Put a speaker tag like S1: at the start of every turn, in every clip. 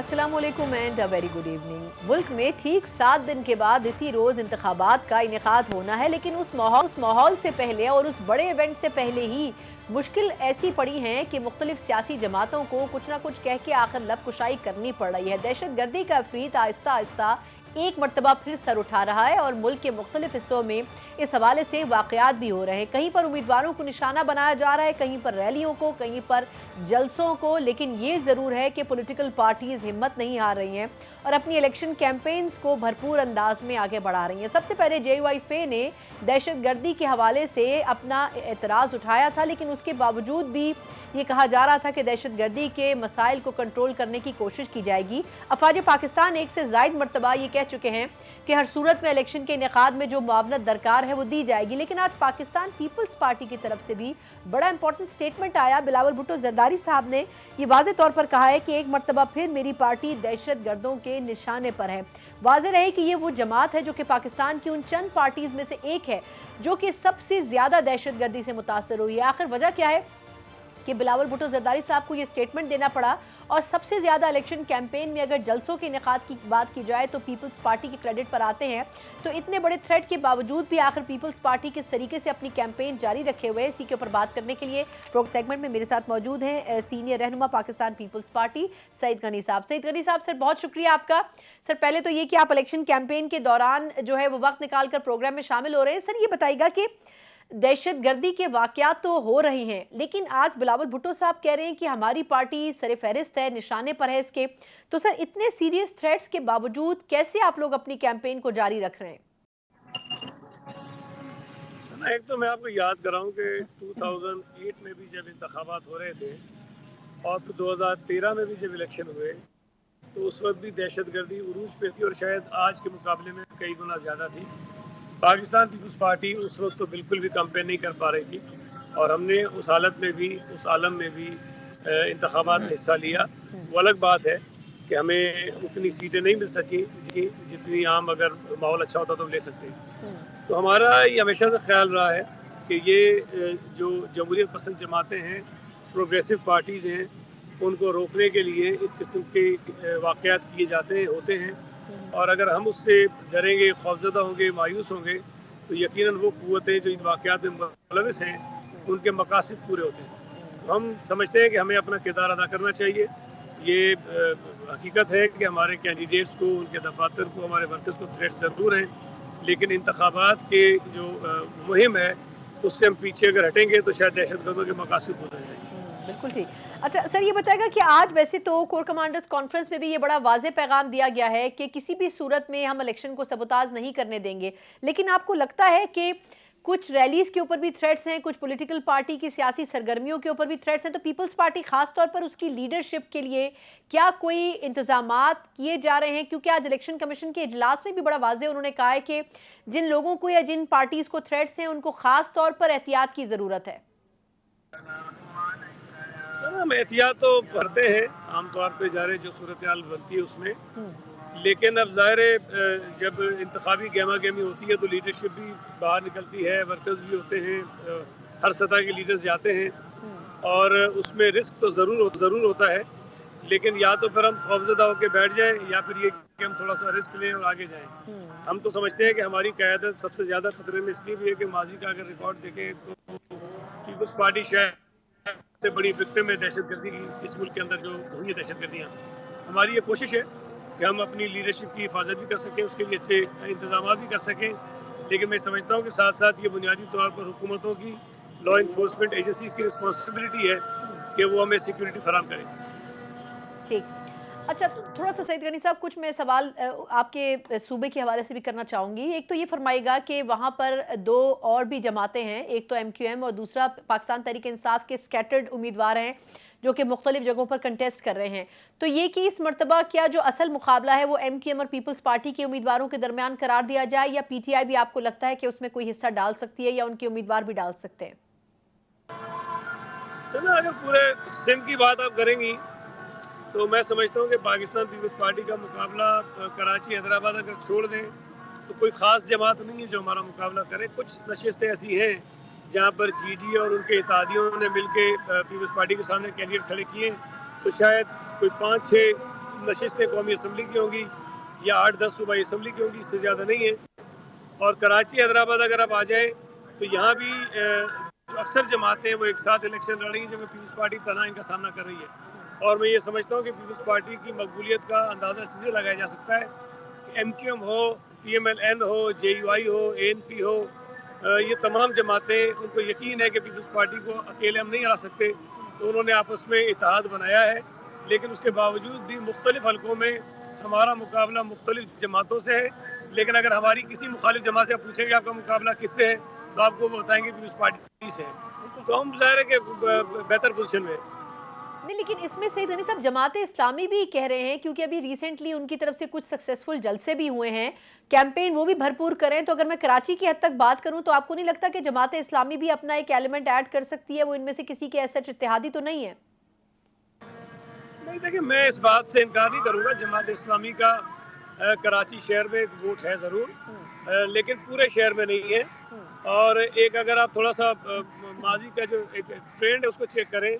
S1: अस्सलाम वालेकुम and a very good evening. मुल्क में ठीक 7 दिन के बाद इसी रोज़ इंतखाबात का इनेकाद होना है, लेकिन उस माहौल से पहले और उस बड़े इवेंट से पहले ही मुश्किल ऐसी पड़ी हैं कि मुख्तलिफ सियासी जमातों को कुछ ना कुछ कह के आखिर लबकुशाई करनी पड़ रही है। दहशत गर्दी का अफरीत आहिस्ता आहिस्ता एक मरतबा फिर सर उठा रहा है और मुल्क के मुख्तलिफ हिस्सों में इस हवाले से वाक़यात भी हो रहे हैं। कहीं पर उम्मीदवारों को निशाना बनाया जा रहा है, कहीं पर रैलियों को, कहीं पर जलसों को, लेकिन ये ज़रूर है कि पॉलिटिकल पार्टीज़ हिम्मत नहीं हार रही हैं और अपनी इलेक्शन कैंपेन्स को भरपूर अंदाज में आगे बढ़ा रही हैं। सबसे पहले JUIF ने दहशत गर्दी के हवाले से अपना एतराज़ उठाया था, लेकिन उसके बावजूद भी ये कहा जा रहा था कि दहशत गर्दी के मसाइल को कंट्रोल करने की कोशिश की जाएगी। अफवाज पाकिस्तान एक से ज़ायद मरतबा ये कह चुके हैं कि हर सूरत में इलेक्शन के इनेकाद में जो मुआवनत दरकार है वो दी जाएगी। लेकिन आज पाकिस्तान पीपल्स पार्टी की तरफ से भी बड़ा इंपॉर्टेंट स्टेटमेंट आया। बिलावल भुट्टो जरदारी साहब ने ये वाज़े तौर पर कहा है कि एक मरतबा फिर मेरी पार्टी दहशत गर्दों के निशाने पर है। वाज़े रहे कि ये वो जमात है जो कि पाकिस्तान की उन चंद पार्टीज़ में से एक है जो कि सबसे ज़्यादा दहशत गर्दी से मुतासर हुई है। आखिर वजह क्या है कि बिलावल भुट्टो जरदारी साहब को ये स्टेटमेंट देना पड़ा? और सबसे ज़्यादा इलेक्शन कैंपेन में अगर जलसों के इनेकाद की बात की जाए तो पीपल्स पार्टी के क्रेडिट पर आते हैं। तो इतने बड़े थ्रेट के बावजूद भी आखिर पीपल्स पार्टी किस तरीके से अपनी कैंपेन जारी रखे हुए है, इसी के ऊपर बात करने के लिए प्रो सेगमेंट में मेरे साथ मौजूद हैं सीनियर रहनुमा पाकिस्तान पीपल्स पार्टी सईद गनी साहब। सईद गनी साहब, सर बहुत शुक्रिया आपका। सर पहले तो ये कि आप इलेक्शन कैंपेन के दौरान जो है वो वक्त निकाल कर प्रोग्राम में शामिल हो रहे हैं। सर ये बताइएगा कि दहशत गर्दी के वाक़यात तो हो रहे हैं, लेकिन आज बिलावल भुट्टो साहब कह रहे हैं कि हमारी पार्टी सर फहरिस्त है, निशाने पर है इसके। तो सर इतने सीरियस थ्रेट्स के बावजूद कैसे आप लोग अपनी कैंपेन को जारी रख रहे हैं?
S2: एक तो मैं आपको याद कराऊं कि 2008 में भी जब इंतखाबात हो रहे थे और फिर 2013 में भी जब इलेक्शन हुए तो उस वक्त भी दहशत गर्दी उरूज पे थी और शायद आज के मुकाबले में कई गुना ज़्यादा थी। पाकिस्तान पीपल्स पार्टी उस वक्त तो बिल्कुल भी कंपेयर नहीं कर पा रही थी और हमने उस हालत में भी, उस आलम में भी इंतखाबात में हिस्सा लिया। वो अलग बात है कि हमें उतनी सीटें नहीं मिल सकी जितनी आम अगर माहौल अच्छा होता तो हम ले सकते। तो हमारा ये हमेशा से ख्याल रहा है कि ये जो जमहूरियत पसंद जमातें हैं, प्रोग्रेसिव पार्टीज़ हैं, उनको रोकने के लिए इस किस्म के वाक़यात किए जाते हैं, होते हैं। और अगर हम उससे डरेंगे, खौफज़दा होंगे, मायूस होंगे तो यकीनन वो क़ुव्वतें जो इन वाक़यात में मुलविस हैं उनके मकासद पूरे होते हैं। तो हम समझते हैं कि हमें अपना किरदार अदा करना चाहिए। ये हकीकत है कि हमारे कैंडिडेट्स को, उनके दफातर को, हमारे वर्कर्स को थ्रेट ज़रूर हैं, लेकिन इंतखाबात के जो मुहिम है उससे हम पीछे अगर हटेंगे तो शायद दहशतगर्दों के मकासद पूरे हो जाएंगे।
S1: बिल्कुल ठीक। अच्छा सर ये बताएगा कि आज वैसे तो कोर कमांडर्स कॉन्फ्रेंस में भी ये बड़ा वाज़ेह पैगाम दिया गया है कि किसी भी सूरत में हम इलेक्शन को सबोताज नहीं करने देंगे, लेकिन आपको लगता है कि कुछ रैलीज़ के ऊपर भी थ्रेट्स हैं, कुछ पॉलिटिकल पार्टी की सियासी सरगर्मियों के ऊपर भी थ्रेट्स हैं, तो पीपल्स पार्टी खास तौर पर उसकी लीडरशिप के लिए क्या कोई इंतजामात किए जा रहे हैं? क्योंकि आज इलेक्शन कमीशन के इजलास में भी बड़ा वाज़ेह उन्होंने कहा है कि जिन लोगों को या जिन पार्टीज़ को थ्रेट्स हैं उनको खास तौर पर एहतियात की ज़रूरत है।
S2: सर हम एहतियात तो करते हैं आमतौर पर ज़ाहिर जो सूरत हाल बनती है उसमें, लेकिन अब ज़ाहिर जब इंतखाबी गहमा गहमी होती है तो लीडरशिप भी बाहर निकलती है, वर्कर्स भी होते हैं, हर सतह के लीडर्स जाते हैं और उसमें रिस्क तो ज़रूर होता है। लेकिन या तो फिर हम खौफज़दा होकर बैठ जाएं या फिर ये कि हम थोड़ा सा रिस्क लें और आगे जाएं। हम तो समझते हैं कि हमारी क़यादत सबसे ज़्यादा खतरे में इसलिए भी है कि माजी का अगर रिकॉर्ड देखें तो पीपल्स पार्टी शायद सबसे बड़ी विक्टिम है दहशतगर्दी की इस मुल्क के अंदर जो हुई है दहशतगर्दियाँ। हमारी ये कोशिश है कि हम अपनी लीडरशिप की हिफाजत भी कर सकें, उसके लिए अच्छे इंतजाम भी कर सकें, लेकिन मैं समझता हूँ कि साथ साथ ये बुनियादी तौर पर हुकूमतों की, लॉ इन्फोर्समेंट एजेंसीज की रिस्पॉन्सिबिलिटी है कि वो हमें सिक्योरिटी फराहम करें।
S1: ठीक। अच्छा थोड़ा सा सईद गनी साहब कुछ मैं सवाल आपके सूबे के हवाले से भी करना चाहूँगी। एक तो ये फरमाइएगा कि वहाँ पर 2 और भी जमातें हैं, एक तो MQM और दूसरा पाकिस्तान तहरीक इंसाफ के स्कैटर्ड उम्मीदवार हैं जो कि मुख्तलिफ जगहों पर कंटेस्ट कर रहे हैं। तो ये कि इस मरतबा क्या जो असल मुकाबला है वो MQM और पीपल्स पार्टी के उम्मीदवारों के दरमियान करार दिया जाए या PTI भी आपको लगता है कि उसमें कोई हिस्सा डाल सकती है या उनके उम्मीदवार भी डाल सकते हैं?
S2: सर अगर पूरे सिंध की बात आप करेंगी तो मैं समझता हूँ कि पाकिस्तान पीपल्स पार्टी का मुकाबला कराची, हैदराबाद अगर छोड़ दें तो कोई ख़ास जमात नहीं है जो हमारा मुकाबला करे। कुछ नशिस्तें ऐसी हैं जहाँ पर GD और उनके इत्तेहादियों ने मिल के पीपल्स पार्टी के सामने कैंडिडेट खड़े किए, तो शायद कोई 5-6 नशिस्तें कौमी असम्बली की होंगी या 8-10 सूबाई असम्बली की होंगी, इससे ज़्यादा नहीं है। और कराची हैदराबाद अगर आप आ जाए तो यहाँ भी जो अक्सर जमातें वो एक साथ इलेक्शन लड़ रही हैं, जिसमें पीपल्स पार्टी तनाव इनका सामना कर रही है। और मैं ये समझता हूँ कि पीपल्स पार्टी की मकबूलियत का अंदाज़ा इसी से लगाया जा सकता है कि MQM हो, PMLN हो, JUI हो, ANP हो, ये तमाम जमातें, उनको यकीन है कि पीपल्स पार्टी को अकेले हम नहीं हरा सकते, तो उन्होंने आपस में इत्तेहाद बनाया है। लेकिन उसके बावजूद भी मुख्तलिफ हलकों में हमारा मुकाबला मुख्तलिफ जमातों से है। लेकिन अगर हमारी किसी मुखालिफ जमात से आप पूछेंगे आपका मुकाबला किससे है, तो आपको वो बताएंगे पीपल्स पार्टी से है। तो हम ज़ाहिर है कि बेहतर पोजीशन में है।
S1: नहीं, लेकिन इसमें सईद हनी साहब जमाते इस्लामी भी कह रहे हैं, क्योंकि अभी रिसेंटली उनकी तरफ से कुछ सक्सेसफुल जलसे भी हुए हैं, कैंपेन वो भी भरपूर करें। तो अगर मैं कराची की हद तक बात करूं तो आपको नहीं लगता कि जमाते इस्लामी भी अपना एक एलिमेंट ऐड कर सकती है? वो इनमें से किसी के ऐसा इत्तेहादी तो नहीं है?
S2: नहीं, देखिए, मैं इस बात से इनकार नहीं करूंगा। जमात इस्लामी का कराची शहर में एक वोट है ज़रूर, लेकिन पूरे शहर में नहीं है। और एक अगर आप थोड़ा सा माजी का जो एक ट्रेंड है उसको चेक करें,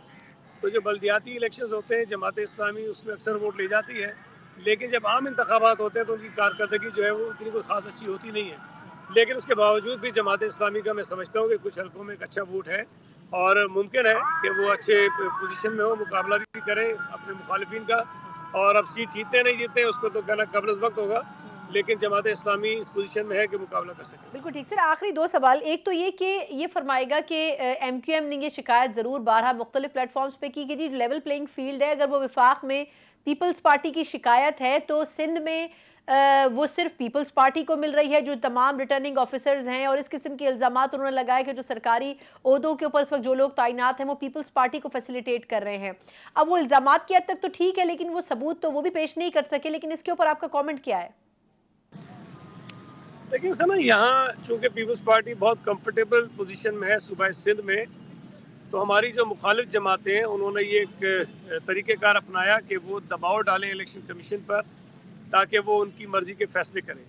S2: तो जो बल्दियाती इलेक्शंस होते हैं जमात इस्लामी उसमें अक्सर वोट ले जाती है। लेकिन जब आम इंतखाबात होते हैं तो उनकी कारकर्दगी जो है वो उतनी कोई ख़ास अच्छी होती नहीं है। लेकिन उसके बावजूद भी जमात इस्लामी का मैं समझता हूँ कि कुछ हलकों में एक अच्छा वोट है और मुमकिन है कि वो अच्छे पोजीशन में हो, मुकाबला भी करें अपने मुखालिफिन का। और अब सीट जीतते नहीं जीतते उसको तो कहना कब्ल वक्त होगा, लेकिन जमात इस्लामी इस पोजीशन में है कि मुकाबला कर सके।
S1: बिल्कुल ठीक। सर, आखिरी दो सवाल। एक तो ये कि ये फरमाएगा कि MQM ने ये शिकायत ज़रूर बारहा मुख्तलिफ प्लेटफॉर्म्स पे की कि जी लेवल प्लेइंग फील्ड है, अगर वो विफाक में पीपल्स पार्टी की शिकायत है तो सिंध में वो सिर्फ पीपल्स पार्टी को मिल रही है, जो तमाम रिटर्निंग ऑफिसर्स हैं। और इस किस्म के इल्ज़ामात उन्होंने लगाए कि जो सरकारी ओहदों के ऊपर इस वक्त जो लोग तैनात हैं वो पीपल्स पार्टी को फैसिलिटेट कर रहे हैं। अब वो इल्ज़ामात की हद तक तो ठीक है, लेकिन वो सबूत तो वो भी पेश नहीं कर सके। लेकिन इसके ऊपर आपका कॉमेंट क्या है?
S2: देखिए सर ना, यहाँ चूंकि पीपल्स पार्टी बहुत कंफर्टेबल पोजीशन में है सूबा सिंध में, तो हमारी जो मुखालिफ जमातें हैं उन्होंने ये एक तरीक़ेकार अपनाया कि वो दबाव डालें इलेक्शन कमीशन पर ताकि वो उनकी मर्जी के फैसले करें।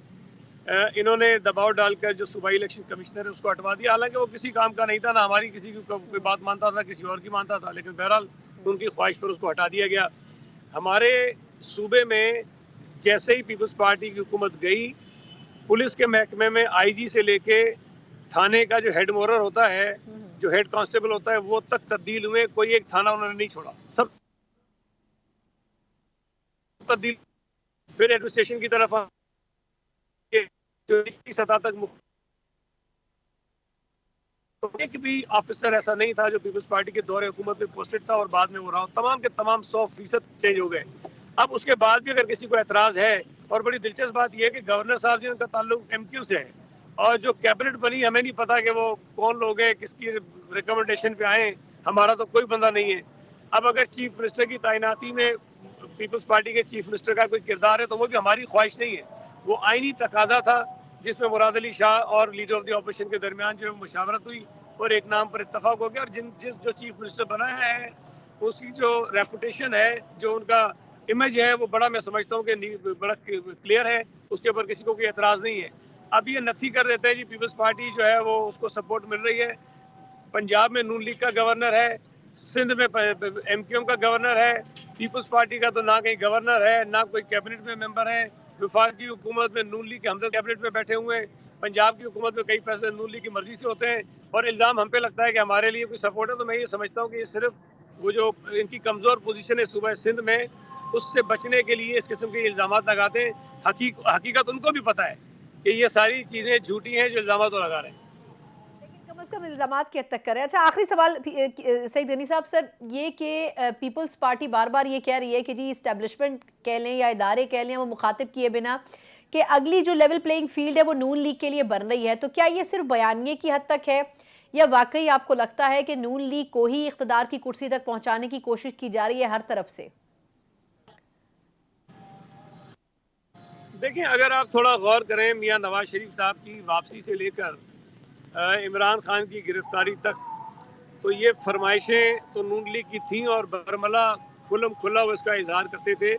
S2: इन्होंने दबाव डालकर जो सूबाई इलेक्शन कमिश्नर है उसको हटवा दिया। हालांकि वो किसी काम का नहीं था, ना हमारी किसी की कोई बात मानता था, किसी और की मानता था, लेकिन बहरहाल उनकी ख्वाहिश पर उसको हटा दिया गया। हमारे सूबे में जैसे ही पीपल्स पार्टी की हुकूमत गई, पुलिस के महकमे में IG से लेके थाने का जो हेड मोरर होता है, जो हेड कांस्टेबल होता है, वो तक तब्दील हुए। कोई एक थाना उन्होंने नहीं छोड़ा, सब तब्दील। फिर एडमिनिस्ट्रेशन की तरफ आके जो निचली सतह तक एक भी ऑफिसर ऐसा नहीं था जो पीपल्स पार्टी के दौरे हुकूमत में पोस्टेड था और बाद में वो रहा। तमाम के तमाम 100% चेंज हो गए। अब उसके बाद भी अगर किसी को एतराज है, और बड़ी दिलचस्प बात यह है कि गवर्नर साहब जी उनका ताल्लुक MQ से है, और जो कैबिनेट बनी हमें नहीं पता कि वो कौन लोग हैं, किसकी रिकमेंडेशन पे आए, हमारा तो कोई बंदा नहीं है। अब अगर चीफ मिनिस्टर की तैनाती में पीपल्स पार्टी के चीफ मिनिस्टर का कोई किरदार है तो वो भी हमारी ख्वाहिश नहीं है, वो आईनी तकाजा था जिसमें मुराद अली शाह और लीडर ऑफ द ऑपोजिशन के दरमियान जो मुशावरत हुई और एक नाम पर इत्तफाक हो गया। और जो चीफ मिनिस्टर बना है उसकी जो रेपुटेशन है, जो उनका इमेज है, वो बड़ा, मैं समझता हूँ कि बड़ा क्लियर है, उसके ऊपर किसी को कोई एतराज़ नहीं है। अब ये नथी कर देते हैं जी पीपल्स पार्टी जो है वो उसको सपोर्ट मिल रही है। पंजाब में नून लीग का गवर्नर है, सिंध में MQM का गवर्नर है, पीपल्स पार्टी का तो ना कहीं गवर्नर है ना कोई कैबिनेट में मेंबर है। वफाकी हुकूमत में नून लीग के हमदर्द कैबिनेट में बैठे हुए हैं। पंजाब की हुकूमत में कई फैसले नून लीग की मर्जी से होते हैं और इल्ज़ाम हम पे लगता है कि हमारे लिए कोई सपोर्ट है। तो मैं ये समझता हूँ कि ये सिर्फ वो जो इनकी कमज़ोर पोजीशन है सूबा सिंध में, उससे बचने के लिए इस किस्म के इल्ज़ाम लगाते हैं। हकीकत उनको भी पता है कि ये सारी चीज़ें झूठी हैं जो इल्ज़ाम वो लगा रहे हैं।
S1: कम अज़ कम इल्ज़ामात की हद तक करें। अच्छा, आखिरी सवाल सईद गनी साहब, सर, ये कि पीपल्स पार्टी बार बार ये कह रही है कि जी इस्टेब्लिशमेंट कह लें या इदारे कह लें, वो मुखातिब किए बिना कि अगली जो लेवल प्लेइंग फील्ड है वो नून लीग के लिए बन रही है, तो क्या ये सिर्फ बयानिए की हद तक है या वाकई आपको लगता है कि नून लीग को ही इख्तिदार की कुर्सी तक पहुँचाने की कोशिश की जा रही है हर तरफ से?
S2: देखिए, अगर आप थोड़ा गौर करें मियाँ नवाज शरीफ साहब की वापसी से लेकर इमरान खान की गिरफ्तारी तक, तो ये फरमाइशें तो नून लीग की थीं और बरमला खुलम खुला वो इसका इजहार करते थे।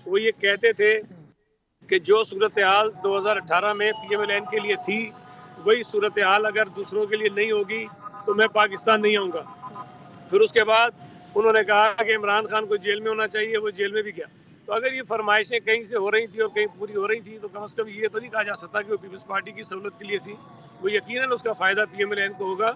S2: वो ये कहते थे कि जो सूरत हाल 2018 में PMLN के लिए थी, वही सूरत हाल अगर दूसरों के लिए नहीं होगी तो मैं पाकिस्तान नहीं आऊँगा। फिर उसके बाद उन्होंने कहा कि इमरान खान को जेल में होना चाहिए, वो जेल में भी गया। तो अगर ये फरमाइशें कहीं से हो रही थी और कहीं पूरी हो रही थी तो कम से कम ये तो नहीं कहा जा सकता कि वो पीपल्स पार्टी की सहूलत के लिए थी। वो यकीनन उसका फ़ायदा पीएमएलएन को होगा,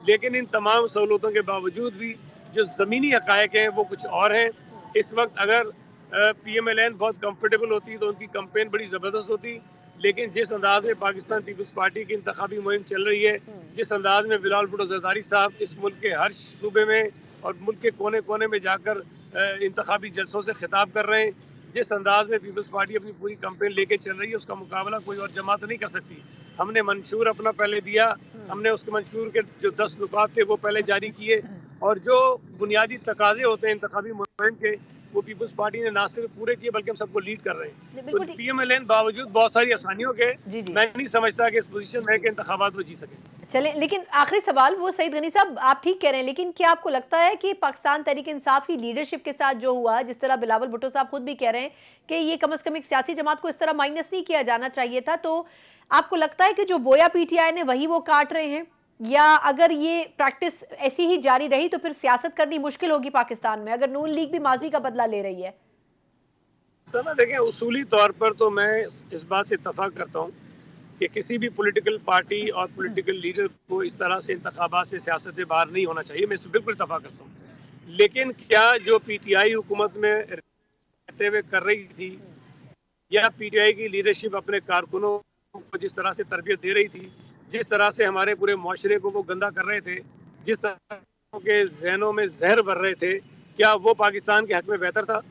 S2: लेकिन इन तमाम सहूलतों के बावजूद भी जो ज़मीनी हक़ाइक़ हैं वो कुछ और हैं। इस वक्त अगर पीएमएलएन बहुत कंफर्टेबल होती तो उनकी कैंपेन बड़ी ज़बरदस्त होती, लेकिन जिस अंदाज में पाकिस्तान पीपल्स पार्टी की इंतखाबी मुहिम चल रही है, जिस अंदाज में बिलावल भुट्टो ज़रदारी साहब इस मुल्क के हर सूबे में और मुल्क के कोने कोने में जाकर इंतखाबी जलसों से खिताब कर रहे हैं, जिस अंदाज में पीपल्स पार्टी अपनी पूरी कैंपेन लेके चल रही है, उसका मुकाबला कोई और जमात नहीं कर सकती। हमने मंशूर अपना पहले दिया, हमने उसके मंशूर के जो 10 नुकात थे वो पहले जारी किए, और जो बुनियादी तकाजे होते हैं इंतखाबी मुहिम के, वो पीपल्स पार्टी ने ना सिर्फ पूरे किए बल्कि हम सबको लीड कर रहे हैं। तो पीएमएलएन बावजूद बहुत सारी आसानियों के मैं नहीं समझता कि इस पोजीशन में है कि इंतखाबात वो जी सके।
S1: चले, लेकिन आखिरी सवाल वो सईद गनी साहब, आप ठीक कह रहे हैं, लेकिन क्या आपको लगता है कि पाकिस्तान तहरीक इंसाफ की लीडरशिप के साथ जो हुआ, जिस तरह बिलावल भुट्टो साहब खुद भी कह रहे हैं कि ये कम से कम एक सियासी जमात को इस तरह माइनस नहीं किया जाना चाहिए था, तो आपको लगता है कि जो बोया पीटीआई ने वही वो काट रहे हैं, या अगर ये प्रैक्टिस ऐसी ही जारी रही तो फिर सियासत करनी मुश्किल होगी पाकिस्तान में, अगर नून लीग भी माजी का बदला ले रही है?
S2: सर ना देखें, उसूली तौर पर तो मैं इस बात से इत्तफाक करता हूँ कि किसी भी पॉलिटिकल पार्टी और पॉलिटिकल लीडर को इस तरह से इंतखाबात से सियासत से बाहर नहीं होना चाहिए, मैं इससे बिल्कुल इत्तफाक करता हूँ। लेकिन क्या जो पीटीआई हुकूमत में रहते हुए कर रही थी, या पीटीआई की लीडरशिप अपने कारकुनों को जिस तरह से तरबियत दे रही थी, जिस तरह से हमारे पूरे मुआशरे को वो गंदा कर रहे थे, जिस तरह के जहनों में जहर भर रहे थे, क्या वो पाकिस्तान के हक में बेहतर था?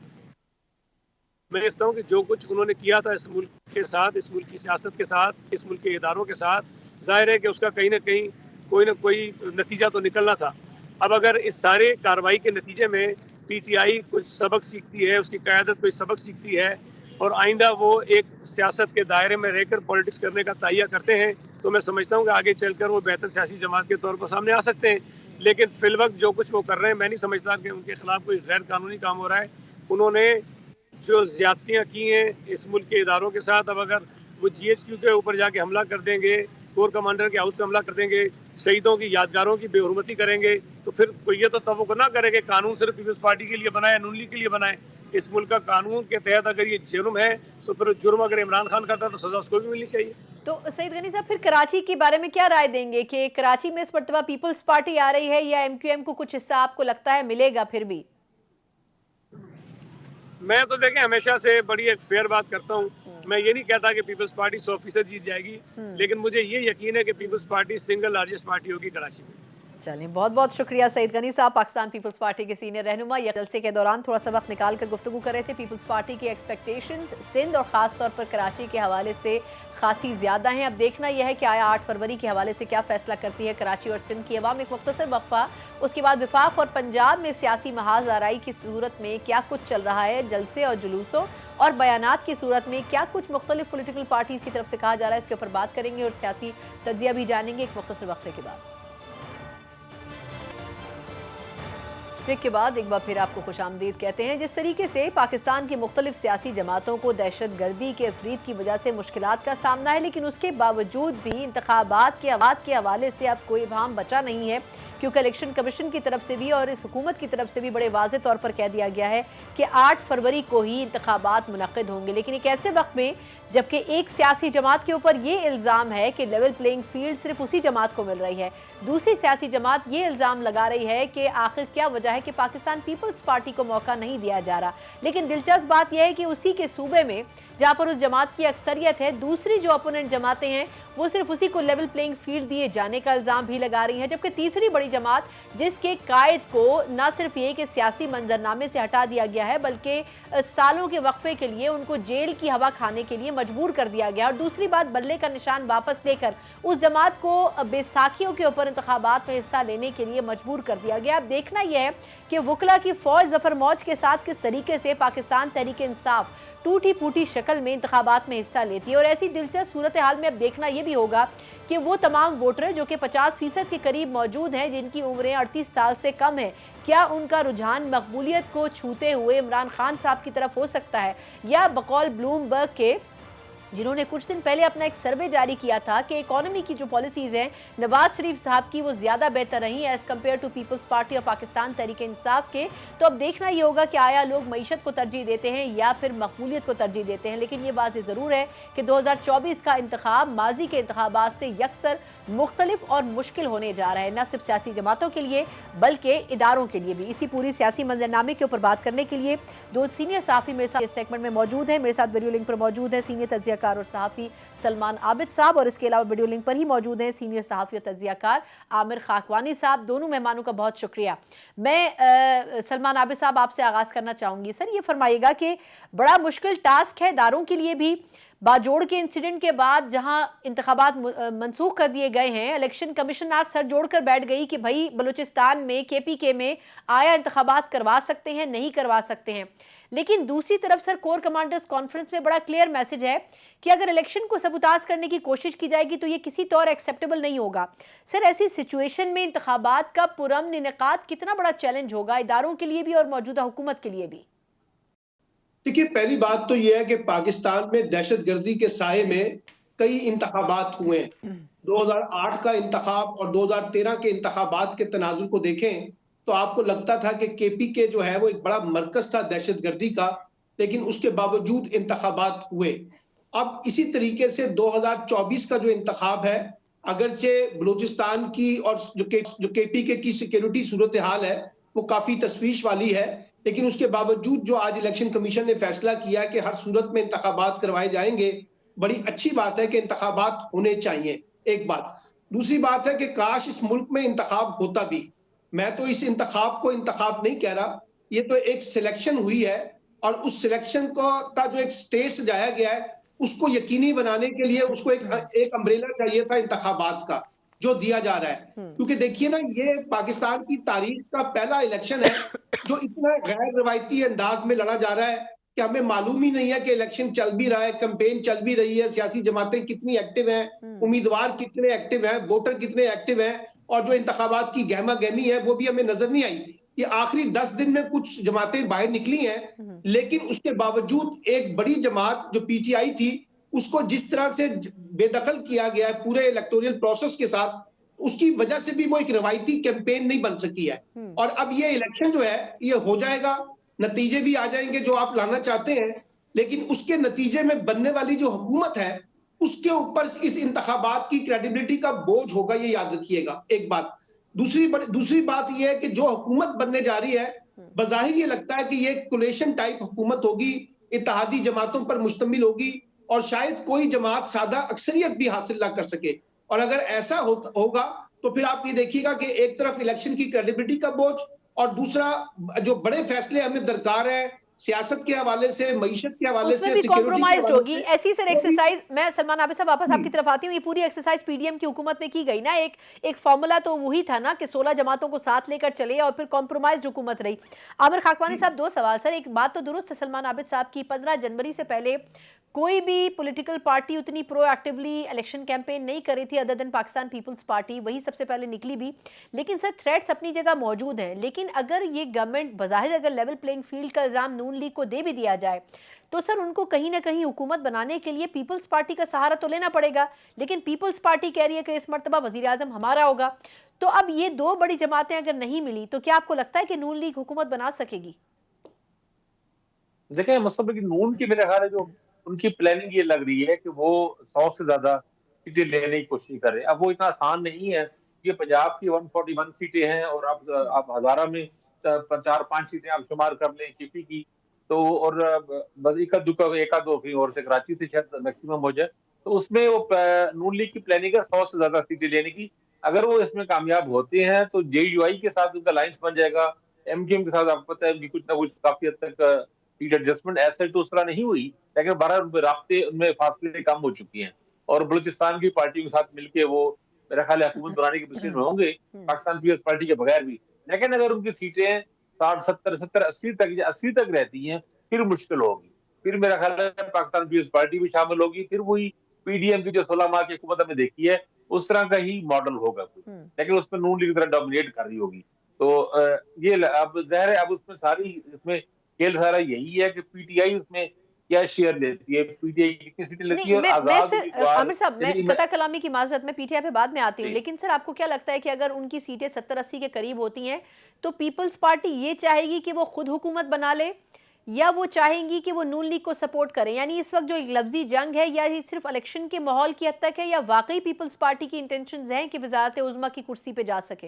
S2: मैं समझता हूँ कि जो कुछ उन्होंने किया था इस मुल्क के साथ, इस मुल्क की सियासत के साथ, इस मुल्क के इदारों के साथ, जाहिर है कि उसका कहीं ना कहीं कोई ना कोई नतीजा तो निकलना था। अब अगर इस सारे कार्रवाई के नतीजे में पीटीआई कुछ सबक सीखती है, उसकी क़यादत कोई सबक सीखती है और आइंदा वो एक सियासत के दायरे में रहकर पॉलिटिक्स करने का तैयार करते हैं, तो मैं समझता हूँ कि आगे चलकर वो बेहतर सियासी जमात के तौर पर सामने आ सकते हैं। लेकिन फिलवक्त जो कुछ वो कर रहे हैं, मैं नहीं समझता कि उनके खिलाफ कोई गैर कानूनी काम हो रहा है। उन्होंने जो ज्यादतियाँ की हैं इस मुल्क के इदारों के साथ, अब अगर वो जीएचक्यू के ऊपर जाके हमला कर देंगे, कोर कमांडर के हाउस पे हमला कर देंगे, शहीदों की यादगारों की बेहुरमती करेंगे, तो फिर कोई ये तो तवक्को ना करे कि कानून सिर्फ पीपल्स पार्टी के लिए बनाए, नून लीग के लिए बनाए। इस मुल्क का कानून के तहत अगर ये जुर्म है तो फिर जुर्म अगर इमरान खान करता तो सजा उसको भी मिलनी चाहिए।
S1: तो सईद गनी साहब, फिर कराची के बारे में क्या राय देंगे कि कराची में इस मरतबा पीपल्स पार्टी आ रही है या एमक्यूएम को कुछ हिस्सा आपको लगता है मिलेगा? फिर भी
S2: मैं तो देखें हमेशा से बड़ी एक फेयर बात करता हूँ। मैं ये नहीं कहता कि पीपल्स पार्टी 100% जीत जाएगी, लेकिन मुझे ये यकीन है कि peoples party single largest party होगी कराची में।
S1: चलिए, बहुत बहुत शुक्रिया सईद गनी साहब, पाकिस्तान पीपल्स पार्टी के सीनियर रहनुमा। यह जलसे के दौरान थोड़ा सा वक्त निकाल कर गुफ्तगू कर रहे थे। पीपल्स पार्टी की एक्सपेक्टेशंस सिंध और ख़ास तौर पर कराची के हवाले से खासी ज़्यादा हैं। अब देखना यह है कि आया 8 फरवरी के हवाले से क्या फैसला करती है कराची और सिंध की अवाम। एक मुख्तसर वक्फा, उसके बाद विफाक और पंजाब में सियासी महाज आराई की सूरत में क्या कुछ चल रहा है, जलसे और जुलूसों और बयानात की सूरत में क्या कुछ मुख्तलिफ पोलिटिकल पार्टीज़ की तरफ से कहा जा रहा है, इसके ऊपर बात करेंगे और सियासी तज्जिया भी जानेंगे एक मुख्तसर वक्फे के बाद। ब्रेक के बाद एक बार फिर आपको खुशामदीद कहते हैं। जिस तरीके से पाकिस्तान की मुख्तलिफ सियासी जमातों को दहशत गर्दी के अफरीद की वजह से मुश्किलात का सामना है, लेकिन उसके बावजूद भी इंतखाबात के हवाले से अब कोई इब्हाम बचा नहीं है, क्योंकि इलेक्शन कमीशन की तरफ से भी और इस हुकूमत की तरफ से भी बड़े वाज़े तौर पर कह दिया गया है कि 8 फरवरी को ही इंतखाबात मुनक़्क़िद होंगे। लेकिन एक ऐसे वक्त में जबकि एक सियासी जमात के ऊपर ये इल्ज़ाम है कि लेवल प्लेइंग फील्ड सिर्फ उसी जमात को मिल रही है, दूसरी सियासी जमात ये इल्ज़ाम लगा रही है कि आखिर क्या वजह है कि पाकिस्तान पीपल्स पार्टी को मौका नहीं दिया जा रहा। लेकिन दिलचस्प बात यह है कि उसी के सूबे में जहाँ पर उस जमात की अक्सरियत है, दूसरी जो अपोनेंट जमातें हैं वो सिर्फ उसी को लेवल प्लेइंग फील्ड दिए जाने का इल्ज़ाम भी लगा रही हैं, जबकि तीसरी बड़ी जमात जिसके कायद को न सिर्फ ये कि सियासी मंजरनामे से हटा दिया गया है, बल्कि सालों के वक्फे के लिए उनको जेल की हवा खाने के लिए मजबूर कर दिया गया। और दूसरी बात, बल्ले का निशान वापस लेकर उस जमात को बैसाखियों के ऊपर इंतखाबात में हिस्सा लेने के लिए मजबूर कर दिया गया। अब देखना यह है कि वकला की फौज जफर मौज के साथ किस तरीके से पाकिस्तान तहरीक इंसाफ टूटी फूटी शक्ल में इंतखाबात में हिस्सा लेती है। और ऐसी दिलचस्प सूरत हाल में अब देखना यह भी होगा कि वो तमाम वोटर जो कि 50% के करीब मौजूद हैं, जिनकी उम्रें 38 साल से कम है, क्या उनका रुझान मकबूलियत को छूते हुए इमरान खान साहब की तरफ हो सकता है, या बकौल ब्लूमबर्ग के जिन्होंने कुछ दिन पहले अपना एक सर्वे जारी किया था कि इकोनॉमी की जो पॉलिसीज हैं नवाज शरीफ साहब की वो ज्यादा बेहतर रही as compare to peoples party of Pakistan Tehreek Insaf के। तो अब देखना ये होगा कि आया लोग मईशत को तरजीह देते हैं या फिर मकबूलियत को तरजीह देते हैं। लेकिन ये बात जरूर है कि 2024 का इंतखाब माजी के इंतखाबात से यकसर मुख्तलिफ और मुश्किल होने जा रहा है, न सिर्फ सियासी जमातों के लिए बल्कि इदारों के लिए भी। इसी पूरी सियासी मंजरनामे के ऊपर बात करने के लिए दो सीनियर सहाफ़ी मेरे साथ इस सेगमेंट में मौजूद है। मेरे साथ वीडियो लिंक पर मौजूद है सीनियर तज्ज़ियाकार और सहाफ़ी सलमान आबिद साहब, और इसके अलावा वीडियो लिंक पर ही मौजूद हैं सीनियर सहाफ़ी और तज्ज़ियाकार आमिर खाकवानी साहब। दोनों मेहमानों का बहुत शुक्रिया। मैं सलमान आबिद साहब आपसे आगाज़ करना चाहूँगी। सर, ये फरमाइएगा कि बड़ा मुश्किल टास्क है इदारों के लिए भी, बाजोड़ के इंसिडेंट के बाद जहां इंतखाबात मनसूख कर दिए गए हैं, इलेक्शन कमीशन आज सर जोड़कर बैठ गई कि भाई बलूचिस्तान में KPK में आया इंतखाबात करवा सकते हैं, नहीं करवा सकते हैं। लेकिन दूसरी तरफ सर कोर कमांडर्स कॉन्फ्रेंस में बड़ा क्लियर मैसेज है कि अगर इलेक्शन को सबूताज करने की कोशिश की जाएगी तो ये किसी तौर एक्सेप्टेबल नहीं होगा। सर, ऐसी सिचुएशन में इंतखाबात का पुरअमन इनेकाद कितना बड़ा चैलेंज होगा इदारों के लिए भी और मौजूदा हुकूमत के लिए भी?
S3: देखिए, पहली बात तो यह है कि पाकिस्तान में दहशतगर्दी के साए में कई इंतखाबात हुए हैं। 2008 का इंतखाब और 2013 के इंतखाबात के तनाजुर को देखें तो आपको लगता था कि KPK जो है वो एक बड़ा मरकज था दहशतगर्दी का, लेकिन उसके बावजूद इंतखाबात हुए। अब इसी तरीके से 2024 का जो इंतखाब है, अगरचे बलूचिस्तान की और जो KPK की सिक्योरिटी सूरत हाल है वो काफी तशवीश वाली है, लेकिन उसके बावजूद जो आज इलेक्शन कमीशन ने फैसला किया है कि हर सूरत में इंतखाबात करवाए जाएंगे, बड़ी अच्छी बात है कि इंतखाबात होने चाहिए। एक बात। दूसरी बात है कि काश इस मुल्क में इंतखाब होता भी। मैं तो इस इंतखाब को इंतखाब नहीं कह रहा, ये तो एक सिलेक्शन हुई है और उस सिलेक्शन का जो एक स्टेज सजाया गया है उसको यकीनी बनाने के लिए उसको एक अम्ब्रेला चाहिए था इंतखाबात का, जो दिया जा रहा है। क्योंकि देखिए ना, ये पाकिस्तान की तारीख का पहला इलेक्शन है जो इतना गैर रवायती अंदाज में लड़ा जा रहा है कि हमें मालूम ही नहीं है कि इलेक्शन चल भी रहा है, कैंपेन चल भी रही है, सियासी जमातें कितनी एक्टिव हैं, उम्मीदवार कितने एक्टिव हैं, वोटर कितने एक्टिव हैं, और जो इंतखाबात की गहमा गहमी है वो भी हमें नजर नहीं आई। ये आखिरी 10 दिन में कुछ जमातें बाहर निकली हैं, लेकिन उसके बावजूद एक बड़ी जमात जो PTI थी उसको जिस तरह से बेदखल किया गया है पूरे इलेक्टोरल प्रोसेस के साथ, उसकी वजह से भी वो एक रवायती कैंपेन नहीं बन सकी है। और अब ये इलेक्शन जो है ये हो जाएगा, नतीजे भी आ जाएंगे जो आप लाना चाहते हैं, लेकिन उसके नतीजे में बनने वाली जो हुकूमत है उसके ऊपर इस इंतखाबात की क्रेडिबिलिटी का बोझ होगा, ये याद रखिएगा। एक बात। दूसरी बात यह है कि जो हुकूमत बनने जा रही है, बज़ाहिर ये लगता है कि ये कोलेशन टाइप हुकूमत होगी, इत्तेहादी जमातों पर मुश्तमिल होगी और शायद कोई जमात सादा अक्सरियत भी हासिल ना कर सके। और अगर ऐसा होगा तो फिर आप ये देखिएगा कि एक तरफ इलेक्शन की क्रेडिबिलिटी का बोझ और दूसरा जो बड़े फैसले हमें दरकार है सियासत के हवाले से, मईशत के हवाले से,
S1: उसमें भी कॉम्प्रोमाइज्ड होगी। ऐसी सर एक्सरसाइज, मैं सलमान आबिद साहब वापस आपकी तरफ आती हूँ, ये पूरी एक्सरसाइज PDM की हुकूमत में की गई ना, एक फॉर्मूला तो वही था ना कि 16 जमातों को साथ लेकर चले और फिर कॉम्प्रोमाइज्ड हुकूमत रही। आमिर खाकवानी साहब, दो सवाल सर। एक बात तो दुरुस्त है सलमान आबिद साहब की, 15 जनवरी से पहले कोई भी पॉलिटिकल पार्टी उतनी प्रोएक्टिवली इलेक्शन कैंपेन नहीं कर रही थी other than Pakistan peoples party, वही सबसे पहले निकली भी। लेकिन सर थ्रेट्स अपनी जगह मौजूद हैं, लेकिन अगर ये गवर्नमेंट बज़ाहिर अगर लेवल प्लेइंग फील्ड का इल्ज़ाम नून लीग को दे भी दिया जाए तो सर उनको कहीं ना कहीं हुकूमत बनाने के लिए पीपल्स पार्टी का सहारा तो लेना पड़ेगा। लेकिन पीपल्स पार्टी कह रही है कि इस मरतबा वज़ीर आज़म हमारा होगा। तो अब ये दो बड़ी जमातें अगर नहीं मिली तो क्या आपको लगता है कि नून लीग हुकूमत बना सकेगी?
S4: देखिए, मतलब कि नून की मेरे ख्याल है जो उनकी प्लानिंग ये लग रही है कि वो 100 से ज्यादा सीटें लेने की कोशिश कर रहे हैं। अब वो इतना आसान नहीं है। ये पंजाब की 141 सीटें हैं और आप हजारा में 4-5 सीटें आप शुमार कर लें KP की, तो और बस एक दो कहीं और से कराची से शायद मैक्सिमम हो जाए, तो उसमें वो नून लीग की प्लानिंग है 100 से ज्यादा सीटें लेने की। अगर वो इसमें कामयाब होते हैं तो JUI के साथ उनका अलायंस बन जाएगा। MKM के साथ आपको पता है कि कुछ ना कुछ काफी हद तक सीट एडजस्टमेंट ऐसे तो उस तरह नहीं हुई, लेकिन 12 राब्ते उनमें फासले कम हो चुकी हैं और बलूचिस्तान की पार्टियों के साथ मिलकर वो मेरा ख्याल है हुकूमत बनाने की कोशिश में होंगे, पाकिस्तान पीपल्स पार्टी के बगैर भी। लेकिन अगर उनकी सीटें 60, 70, 80 तक रहती हैं फिर मुश्किल होगी। फिर मेरा ख्याल है पाकिस्तान पीपल्स पार्टी भी शामिल होगी, फिर वही PDM की जो 16 माह की हुकूमत हमने देखी है उस तरह का ही मॉडल होगा कुछ, लेकिन उसमें नून लीग की तरह डोमिनेट कर रही होगी। तो ये अब ज़ाहिर है अब उसमें सारी इसमें खेल सारा यही है कि PTI उसमें क्या शेयर लेती है, पीटीआई कितनी सीटें लेती
S1: नहीं,
S4: है, और
S1: मैं
S4: आजाद
S1: सर
S4: उम्मीदवार
S1: आमिर साहब, मैं
S4: यदि
S1: कथा कलामी की माजरत में पीटीआई पे बाद में आती हूँ,
S4: जी।
S1: लेकिन सर आपको क्या लगता है कि अगर उनकी सीटें 70-80 के करीब होती हैं तो पीपल्स पार्टी ये चाहेगी कि वो खुद हुकूमत बना ले, या वो चाहेंगी कि वो नून लीग को सपोर्ट करें? यानी इस वक्त जो एक लफ्जी जंग है, या ये सिर्फ इलेक्शन के माहौल की हद तक है, या वाकई पीपल्स पार्टी की इंटेंशंस हैं कि वजारत उज़्मा की कुर्सी पे जा सके?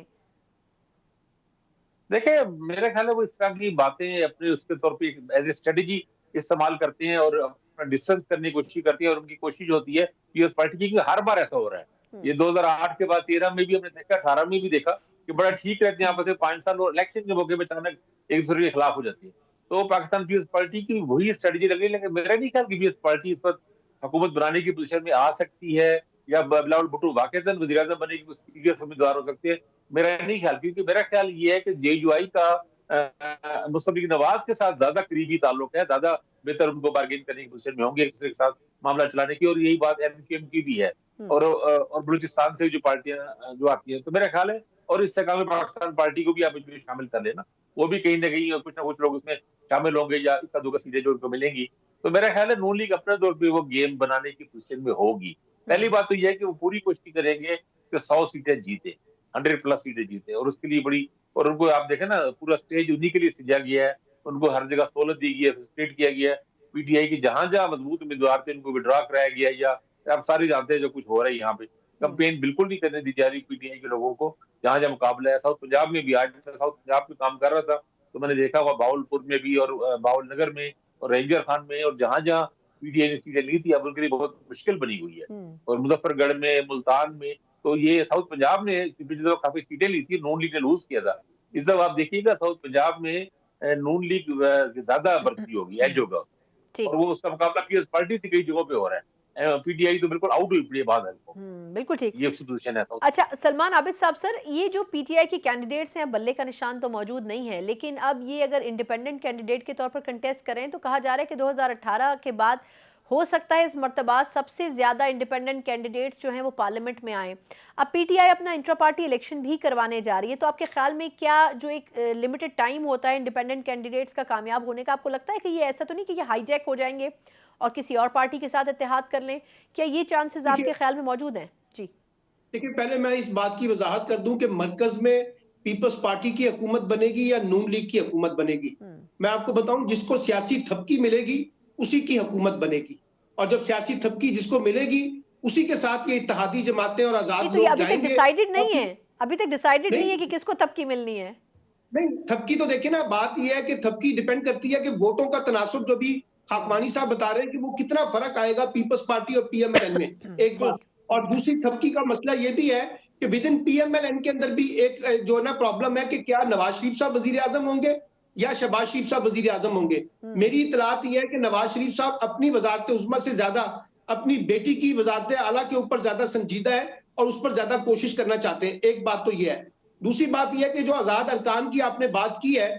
S4: देखिए, मेरे ख्याल है वो इस तरह की बातें अपने उसके तौर पे एज ए स्ट्रेटेजी इस्तेमाल करते हैं और अपना डिस्टेंस करने की कोशिश करती है, और उनकी कोशिश होती है पीएस पार्टी की, कि हर बार ऐसा हो रहा है। ये 2008 के बाद 13 में भी हमने देखा, 18 में भी देखा कि बड़ा ठीक रहते हैं आपस में 5 साल, और इलेक्शन के मौके पे अचानक एक दूसरे के खिलाफ हो जाती है। तो पाकिस्तान पीएस पार्टी की वही स्ट्रेटेजी लग रही है, लेकिन मेरा नहीं ख्याल कि पीएस पार्टी इस वक्त हुकूमत बनाने की पोजीशन में आ सकती है, या बिलावल भुट्टो वाकईतन वज़ीर-ए-आज़म बनने की सीरियस उम्मीदवार हो सकते हैं। मेरा नहीं ख्याल, क्योंकि मेरा ख्याल ये है कि जेयूआई का मुस्तफा नवाज के साथ ज्यादा करीबी ताल्लुक है, ज्यादा बेहतर उनको बार्गेन करने की पोजीशन में होंगे एक दूसरे के साथ मामला चलाने की, और यही बात एमक्यूएम की भी है, और बलूचिस्तान से जो पार्टियां जो आती हैं, तो मेरा ख्याल है, और इस जगह में पाकिस्तान पार्टी को भी आप इसमें शामिल कर लेना, वो भी कहीं ना कहीं कुछ ना कुछ लोग उसमें शामिल होंगे, या इक्का दुक्का सीटें जो उनको मिलेंगी। तो मेरा ख्याल है नून लीग अपने तौर पर वो गेम बनाने की पोजीशन में होगी। पहली बात तो यह है कि वो पूरी कोशिश करेंगे कि 100 सीटें जीते, 100+ सीटें जीते, और उसके लिए बड़ी, और उनको आप देखें ना, पूरा स्टेज उन्हीं के लिए सजा गया है, उनको हर जगह सहूलत दी गई है, फैसिलिटेट किया गया है। पीटीआई की जहां जहां मजबूत उम्मीदवार थे उनको विड्रॉ कराया गया, या आप सारे जानते हैं जो कुछ हो रहा है यहाँ पे, कंपेन बिल्कुल नहीं करने दी जा रही पीटीआई के लोगों को, जहां जहां मुकाबला है। साउथ पंजाब में भी, आज मैं साउथ पंजाब में काम कर रहा था तो मैंने देखा हुआ बावलपुर में भी, और बावल नगर में, और रेंजर खान में, और जहां जहां पीटीआई ने सीटें ली थी अब उनके लिए बहुत मुश्किल बनी हुई है, और मुजफ्फरगढ़ में, मुल्तान में। तो ये साउथ पंजाब ने पिछली दफा काफी सीटें ली थी, नून लीग ने लूज किया था। इस दफा आप देखिएगा साउथ पंजाब में नून लीग ज्यादा बढ़ती होगी, एज होगा, और वो उसका मुकाबला पीएस पार्टी से कई जगहों पे हो रहा है। पीटीआई तो बिल्कुल आउट हुई पड़ी है बात है,
S1: बिल्कुल ठीक।
S4: ये सिचुएशन है।
S1: अच्छा सलमान आबिद साहब, सर ये जो पीटीआई के कैंडिडेट्स हैं, बल्ले का निशान तो मौजूद नहीं है, लेकिन अब ये अगर इंडिपेंडेंट कैंडिडेट के तौर पर कंटेस्ट करें तो कहा जा रहा है कि 2018 के बाद हो सकता है इस मर्तबा सबसे ज़्यादा इंडिपेंडेंट कैंडिडेट्स जो हैं वो पार्लियामेंट में आए। अब पीटीआई अपना इंट्रा पार्टी इलेक्शन भी करवाने जा रही है, तो आपके ख्याल में क्या जो एक लिमिटेड टाइम होता है इंडिपेंडेंट कैंडिडेट्स का कामयाब होने का, आपको लगता है कि ये ऐसा तो नहीं कि ये हाईजैक हो जाएंगे और किसी और पार्टी के साथ इत्तेहाद कर लें? क्या ये चांसेस आपके ख्याल में मौजूद हैं? जी
S3: देखिए, पहले मैं इस बात की वजाहत कर दूं कि मरकज में पीपल्स पार्टी की हुकूमत बनेगी या नून लीग की हुकूमत बनेगी। मैं आपको बताऊं, जिसको सियासी थपकी मिलेगी उसी की हुकूमत बनेगी, और जब सियासी थपकी जिसको मिलेगी उसी के साथ ये इत्तेहादी जमातें और आजाद लोग
S1: अभी तक डिसाइडेड नहीं है, अभी तक डिसाइडेड नहीं है कि किसको थपकी मिलनी है।
S3: नहीं, थपकी तो देखिए ना, बात यह है कि थपकी डिपेंड करती है कि वोटों का तनासुब, जो भी खाकवानी साहब बता रहे हैं कि वो कितना फर्क आएगा पीपल्स पार्टी और पीएमएलएन में, एक बात। और दूसरी थपकी का मसला ये भी है कि विद इन पीएमएलएन के अंदर भी एक जो ना प्रॉब्लम है कि क्या नवाज शरीफ साहब वजीर आजम होंगे या शहबाज शरीफ साहब वजीर आजम होंगे। मेरी इतलात यह है कि नवाज शरीफ साहब अपनी वजारत उज़्मा से ज्यादा अपनी बेटी की वजारत आला के ऊपर ज्यादा संजीदा है और उस पर ज्यादा कोशिश करना चाहते हैं। एक बात तो यह है। दूसरी बात यह है कि जो आजाद अरकान की आपने बात की है,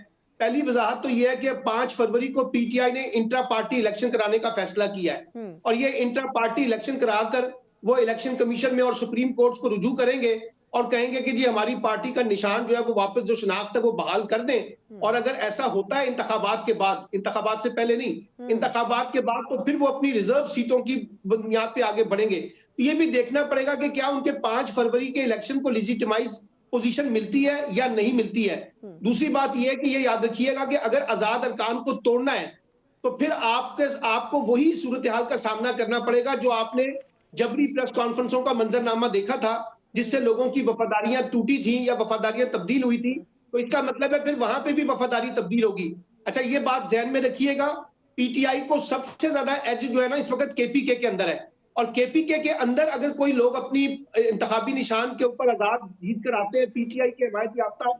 S3: पहली वजाहत तो यह है कि 5 फरवरी को पीटीआई ने इंट्रा पार्टी इलेक्शन कराने का फैसला किया है, और ये इंट्रा पार्टी इलेक्शन कराकर वो इलेक्शन कमीशन में और सुप्रीम कोर्ट को रुजू करेंगे और कहेंगे कि जी हमारी पार्टी का निशान जो है वो वापस जो शनाख्त है वो बहाल कर दें। और अगर ऐसा होता है इंतखाबात के बाद, इंतखाबात से पहले नहीं, इंतखाबात के बाद, तो फिर वो अपनी रिजर्व सीटों की बुनियाद पे आगे बढ़ेंगे। तो ये भी देखना पड़ेगा कि क्या उनके 5 फरवरी के इलेक्शन को लेजिटिमाइज पोजीशन मिलती है या नहीं मिलती है। दूसरी बात यह है कि ये याद रखिएगा कि अगर आजाद अरकान को तोड़ना है तो फिर आपको वही सूरत हाल का सामना करना पड़ेगा जो आपने जबरी प्रेस कॉन्फ्रेंसों का मंजरनामा देखा था, जिससे लोगों की वफादारियां टूटी थी या वफादारियां तब्दील हुई थी। तो इसका मतलब है फिर वहां पे भी वफादारी तब्दील होगी। अच्छा, ये बात ध्यान में रखिएगा, पीटीआई को सबसे ज्यादा एज जो है ना इस वक्त केपीके के अंदर है, और केपीके के अंदर अगर कोई लोग अपनी इंतखाबी निशान के ऊपर आजाद जीत कर आते हैं, पीटीआई के हिमायत याफ्ता,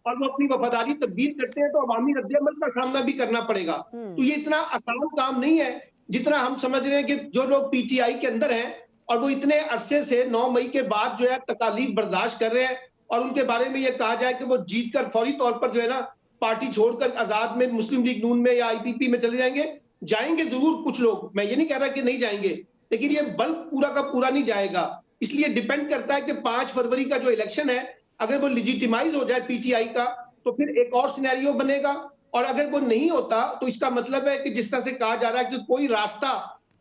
S3: और वो अपनी वफादारी तब्दील करते हैं, तो अवामी रद्द-ए-अमल का सामना भी करना पड़ेगा। तो ये इतना आसान काम नहीं है जितना हम समझ रहे हैं कि जो लोग पीटीआई के अंदर हैं और वो इतने अरसे से 9 मई के बाद जो है तकालीफ बर्दाश्त कर रहे हैं, और उनके बारे में ये कहा जाए कि वो जीत कर फौरी तौर पर जो है ना पार्टी छोड़कर आजाद में, मुस्लिम लीग नून में या आईपीपी में चले जाएंगे जरूर कुछ लोग, मैं ये नहीं कह रहा कि नहीं जाएंगे, लेकिन ये बल्क पूरा का पूरा नहीं जाएगा। इसलिए डिपेंड करता है कि 5 फरवरी का जो इलेक्शन है, अगर वो लेजिटिमाइज हो जाए पीटीआई का, तो फिर एक और सिनेरियो बनेगा, और अगर वो नहीं होता तो इसका मतलब है कि जिस तरह से कहा जा रहा है कि कोई रास्ता